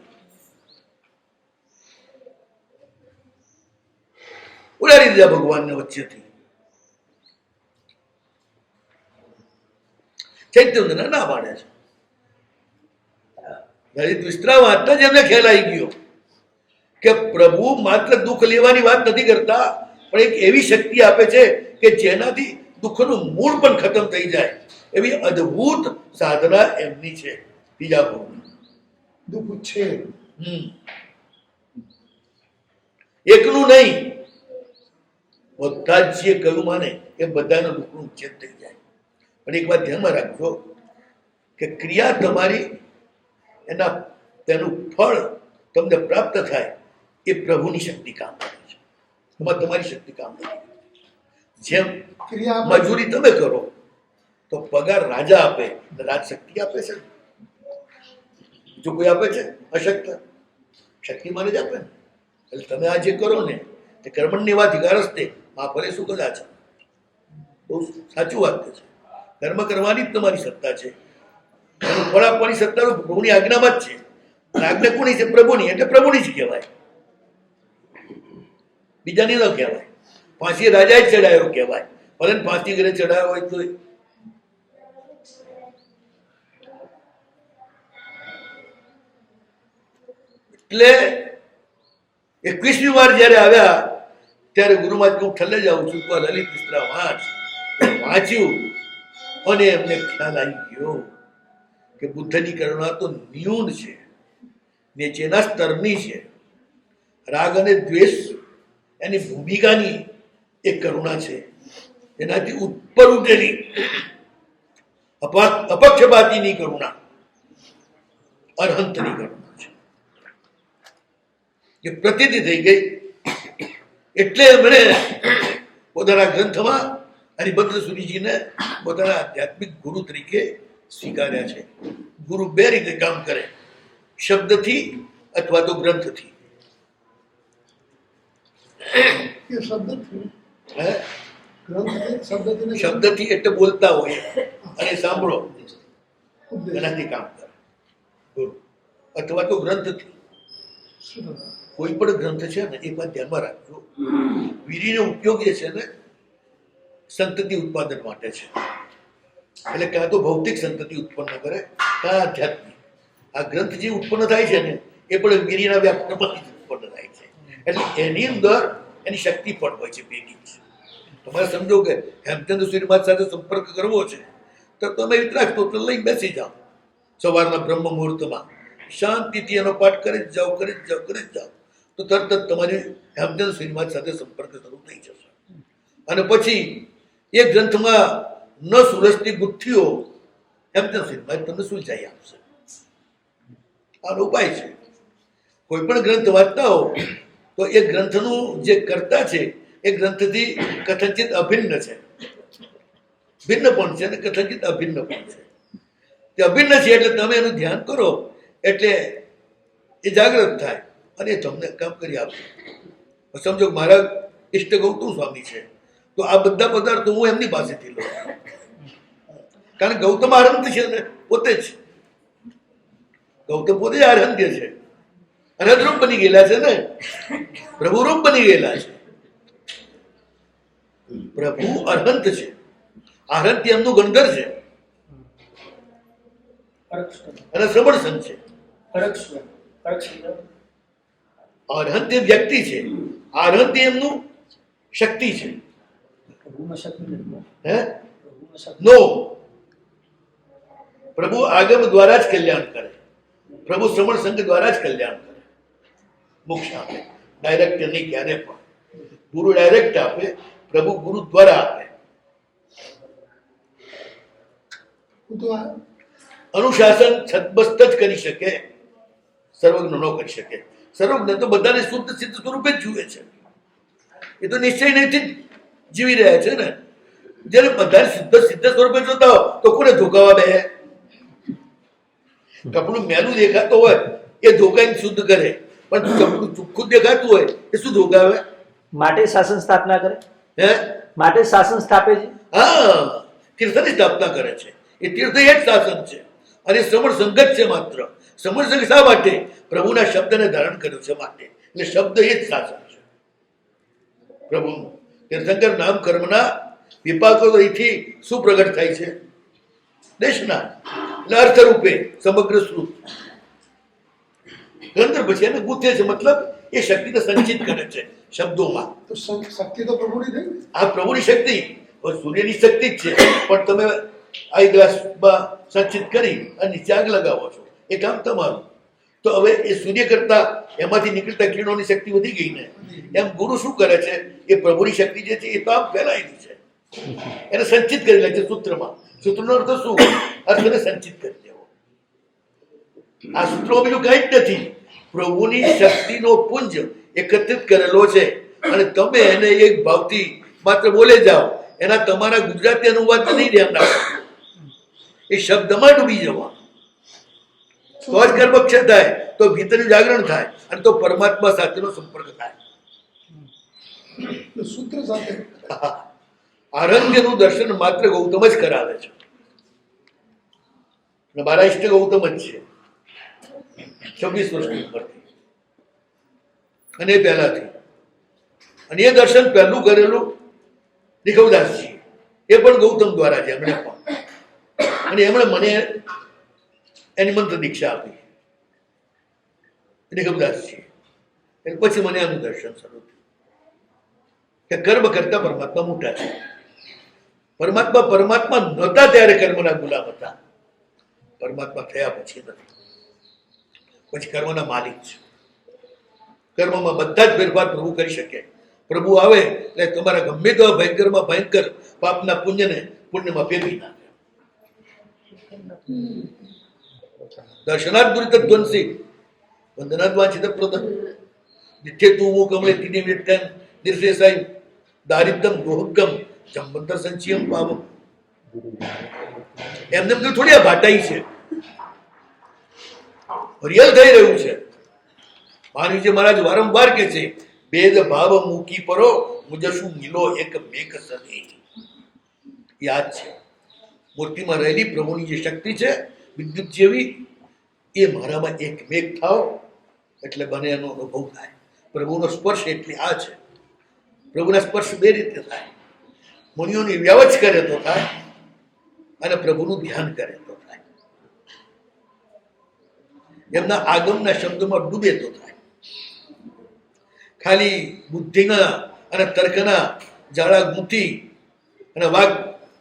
ઉડાડી દીધા ભગવાનને વચ્ચેથી. ચૈતન્ય ના પાડે છે લલિત વિસ્તરા વાંચતા જ એમને ખ્યાલ આવી ગયો કે પ્રભુ માત્ર દુઃખ લેવાની વાત નથી કરતા, પણ એક એવી શક્તિ આપે છે કે જેનાથી દુઃખનું મૂળ પણ ખતમ થઈ જાય એવી અદ્ભુત સાધના એમની છે. બીજા દુઃખ છે એકનું નહીં, બધા જ જે કહ્યું માને એ બધાનું દુઃખનું ઉચ્છેદ થઈ જાય. પણ એક વાત ધ્યાનમાં રાખજો કે ક્રિયા તમારી તેનું ફળ તમને પ્રાપ્ત થાય એ પ્રભુની શક્તિ કામ કરે છે, એમાં તમારી શક્તિ કામ નથી. જેમ મજૂરી તમે કરો તો પગાર રાજા આપે, રાજ શક્તિ આપે છે, જો કોઈ આપે છે અશક્ત શક્તિમાન જ આપે ને. એટલે તમે આ જે કરો ને તે કર્મણની વાત અધિકારસ્તે આ ફરે શું કદાચ બહુ સાચું વાત છે. કર્મ કરવાની જ તમારી સત્તા છે, એનું ફળ આપવાની સત્તા તો પ્રભુની આજ્ઞામાં જ છે. આજ્ઞા કોની છે? પ્રભુની, એટલે પ્રભુની જ કહેવાય, બીજાની ન કહેવાય. ફાંસી રાજા જ ચડાયો કહેવાય, ભલે ફાંસી ઘરે ચડાયો હોય તો. એટલે 21મી વાર જયારે આવ્યા ત્યારે ગુરુમાં હું ઠલ્લે જાઉં છું, લલિત વિસ્તરા વાંચ્યું અને એમને ખ્યાલ આવી ગયો કે બુદ્ધની કરુણા તો ન્યૂન છે, નીચેના સ્તરની છે. રાગ અને દ્વેષ એની ભૂમિકાની એક કરુણા છે, એનાથી ઉપર ઉઠેલી અપક્ષપાતીની કરુણા અરહંતની કરુણા છે, જે પ્રતીતિ થઈ ગઈ. એટલે એમણે પોતાના ગ્રંથમાં હરિભદ્ર સુરીજીને પોતાના આધ્યાત્મિક ગુરુ તરીકે સ્વીકાર્યા છે. ગુરુ બે રીતે કામ કરે, શબ્દથી અથવા તો ગ્રંથથી. શબ્દથી એટલે બોલતા હોય અને સાંભળો, એનાથી કામ કરે ગુરુ, અથવા તો ગ્રંથથી. કોઈ પણ ગ્રંથ છે ને એ વાત ધ્યાનમાં રાખજો, વીરીનો ઉપયોગ જે છે ને સંતતિ ઉત્પાદન માટે છે. એટલે કાં તો ભૌતિક સંતતિ ઉત્પન્ન કરે, કાં આધ્યાત્મિક. આ ગ્રંથ જે ઉત્પન્ન થાય છે ને એ પણ વીરીના વ્યાપકમાંથી ઉત્પન્ન થાય છે. એટલે એની અંદર એની શક્તિ પણ હોય છે ભેગી છે. તમારે સમજો કે હેમચંદ્ર સુરીમાત સાથે સંપર્ક કરવો છે તો તમે વિતરાગ સ્તોત્ર લઈને બેસી જાઓ સવારના બ્રહ્મ મુહૂર્તમાં, શાંતિથી એનો પાઠ કરી જ જાઓ, કરી જ જાઓ, કરી જ જાઓ, તો તરત જ તમારી હેમચંદ્ર સુરીમાત સાથે સંપર્ક શરૂ થઈ જશે. અને પછી એ ગ્રંથમાં ન સુરસતી ગુથ્થીઓ હેમચંદ્ર સુરીમાત તમને સુલઝાઈ આપશે. આનો ઉપાય છે. કોઈ પણ ગ્રંથ વાંચતા હો તો એ ગ્રંથનું જે કર્તા છે એ ગ્રંથથી કથનચિત અભિન્ન છે, ભિન્ન પણ છે અને કથનચિત અભિન્ન પણ છે. તે અભિન્ન છે એટલે તમે એનું ધ્યાન કરો એટલે એ જાગૃત થાય અને એ તમને કામ કરી આપે. સમજો મારા ઈષ્ટ ગૌતમ સ્વામી છે તો આ બધા પદાર્થો હું એમની પાસેથી લઉં, કારણ ગૌતમ આરંભ છે ને પોતે જ ગૌતમ પોતે જ આરંભ્ય છે, અનદરૂપ બની ગયેલા છે ને, પ્રભુરૂપ બની ગયેલા છે. પ્રભુ અરહંત છે, આરંત્ય એમનું ગણધર છે અને સમર્થન છે. અરહંત્ય વ્યક્તિ છે, આરહંત્ય એમનું શક્તિ છે. નો, પ્રભુ આગમ દ્વારા જ કલ્યાણ કરે, પ્રભુ શ્રવણ સંઘ દ્વારા જ કલ્યાણ કરે, મોક્ષ આપે. ડાયરેક્ટ નહીં ક્યારે પણ. ગુરુ ડાયરેક્ટ આપે, પ્રભુ ગુરુ દ્વારા આપે. અનુશાસન છદબસ્ત જ કરી શકે, સર્વજ્ઞ ન કરી શકે. સર્વજ્ઞ તો બધાને શુદ્ધ સિદ્ધ સ્વરૂપે જ જુએ છે, એ તો નિશ્ચય નથી જીવી રહ્યા છે ને. જયારે બધા શુદ્ધ સિદ્ધ સ્વરૂપે જોતા હો તો કોને ધોકાવા બે? કપડું મેલું દેખાતો હોય એ ધોકાઈને શુદ્ધ કરે, પણ કપડું ચોખ્ખું દેખાતું હોય એ શું ધોકાવે? માટે શાસન સ્થાપના કરે, હે માટે શાસન સ્થાપે છે. હા, તીર્થની સ્થાપના કરે છે. એ તીર્થ એ જ શાસન છે અને શ્રવણ સંગત છે માત્ર. શ્રવણ સંઘ શા માટે? પ્રભુના શબ્દને ધારણ કર્યો છે માટે. એટલે શબ્દ એ જ શાસન છે. પ્રભુનું. તીર્થંકર નામ કર્મના વિપાકો તો અહીંથી શું પ્રગટ થાય છે? દેશના એટલે અર્થરૂપે સમગ્ર શ્રુત ગ્રંથ પછી એને ગુથે છે, મતલબ એ શક્તિને સંચિત કરે છે શબ્દોમાં. તો શક્તિ તો પ્રભુની થઈ ને? આ પ્રભુની શક્તિ સૂર્યની શક્તિ જ છે, પણ તમે આ ગ્લાસમાં સંચિત કરી અને નીચે આગ લગાવો છો, એ કામ તમારું. તો હવે એ સૂર્ય કરતા એમાંથી નીકળતા કિરણોની શક્તિ વધી ગઈ ને, એમ ગુરુ શું કરે છે? એ પ્રભુની શક્તિ જે છે એ તો આમ ફેલાયેલી છે, એને સંચિત કરી લે છે સૂત્રમાં. સૂત્રનો અર્થ શું? અર્થને સંચિત કરી દેવો. આ સૂત્રો બીજું કઈ જ નથી, પ્રભુની શક્તિનો પુંજ એકત્રિત કરેલો છે અને તમે એને એક ભાવથી માત્ર બોલે જાઓ, એના તમારા ગુજરાતી અનુવાદ નહીં ધ્યાન રાખો, એ શબ્દમાં ડૂબી જવા. તો જ કર્મક્ષ થાય, તો ભીતરનું જાગરણ થાય અને તો પરમાત્મા સાથેનો સંપર્ક થાય. સૂત્ર સાથે આરંગ્યનું દર્શન માત્ર ગૌતમ જ કરાવે છે. અને મારા ઇષ્ટ ગૌતમ જ છે, 26 વર્ષની ઉંમરથી અને એ પહેલાથી. અને એ દર્શન પહેલું કરેલું નિખવદાસજી, એ પણ ગૌતમ દ્વારા છે એમણે પણ. અને એમણે મને એની મંત્ર દીક્ષા આપી નિખવદાસજી. અને પછી મને એનું દર્શન શરૂ થયું કે કર્મ કરતા પરમાત્મા મોટા છે. પરમાત્મા નહોતા ત્યારે કર્મના ગુલામ હતા, પરમાત્મા થયા પછી નથી. પછી કર્મના માલિક છે. કર્મમાં બધા જ ફેરફાર પ્રભુ કરી શકે. પ્રભુ આવે એટલે તમારા ગમે તેવા ભયંકરમાં ભયંકર પાપના પુણ્યને પુણ્યમાં ફેરવી નાખે. દર્શનાદ દુરિત ધ્વંસી વંદનાદ વાંચિત પ્રદ નિત્ય તું હું કમળે તીને વિટકન નિર્દેશાય દારિદ્રમ રોહગમ જંબંતર સંચિયમ પાવમ. એમને થોડી આ ભાટાઈ છે, રિયલ થઈ રહ્યું છે. મહાવીરજી મહારાજ વારંવાર કે છે, ભેદ ભાવ મૂકી પરો મુજશું મિલો એક મેક સદી. યાદ છે, મૂર્તિમાં રહેલી પ્રભુની જે શક્તિ છે વિદ્યુત જેવી, એ મારામાં એક મેક થાવ એટલે બને એનો અનુભવ થાય. પ્રભુનો સ્પર્શ એટલે આ છે. પ્રભુના સ્પર્શ બે રીતે થાય, મુનિઓની વ્યવચ કરે તો થાય અને પ્રભુનું ધ્યાન કરે તો થાય. એમના આગમના શબ્દોમાં ડૂબે તો થાય. ખાલી બુદ્ધિના અને તર્કના જાળા ગૂંથી અને વાગ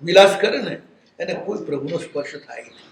વિલાસ કરે ને, એને કોઈ પ્રભુનો સ્પર્શ થાય નહીં.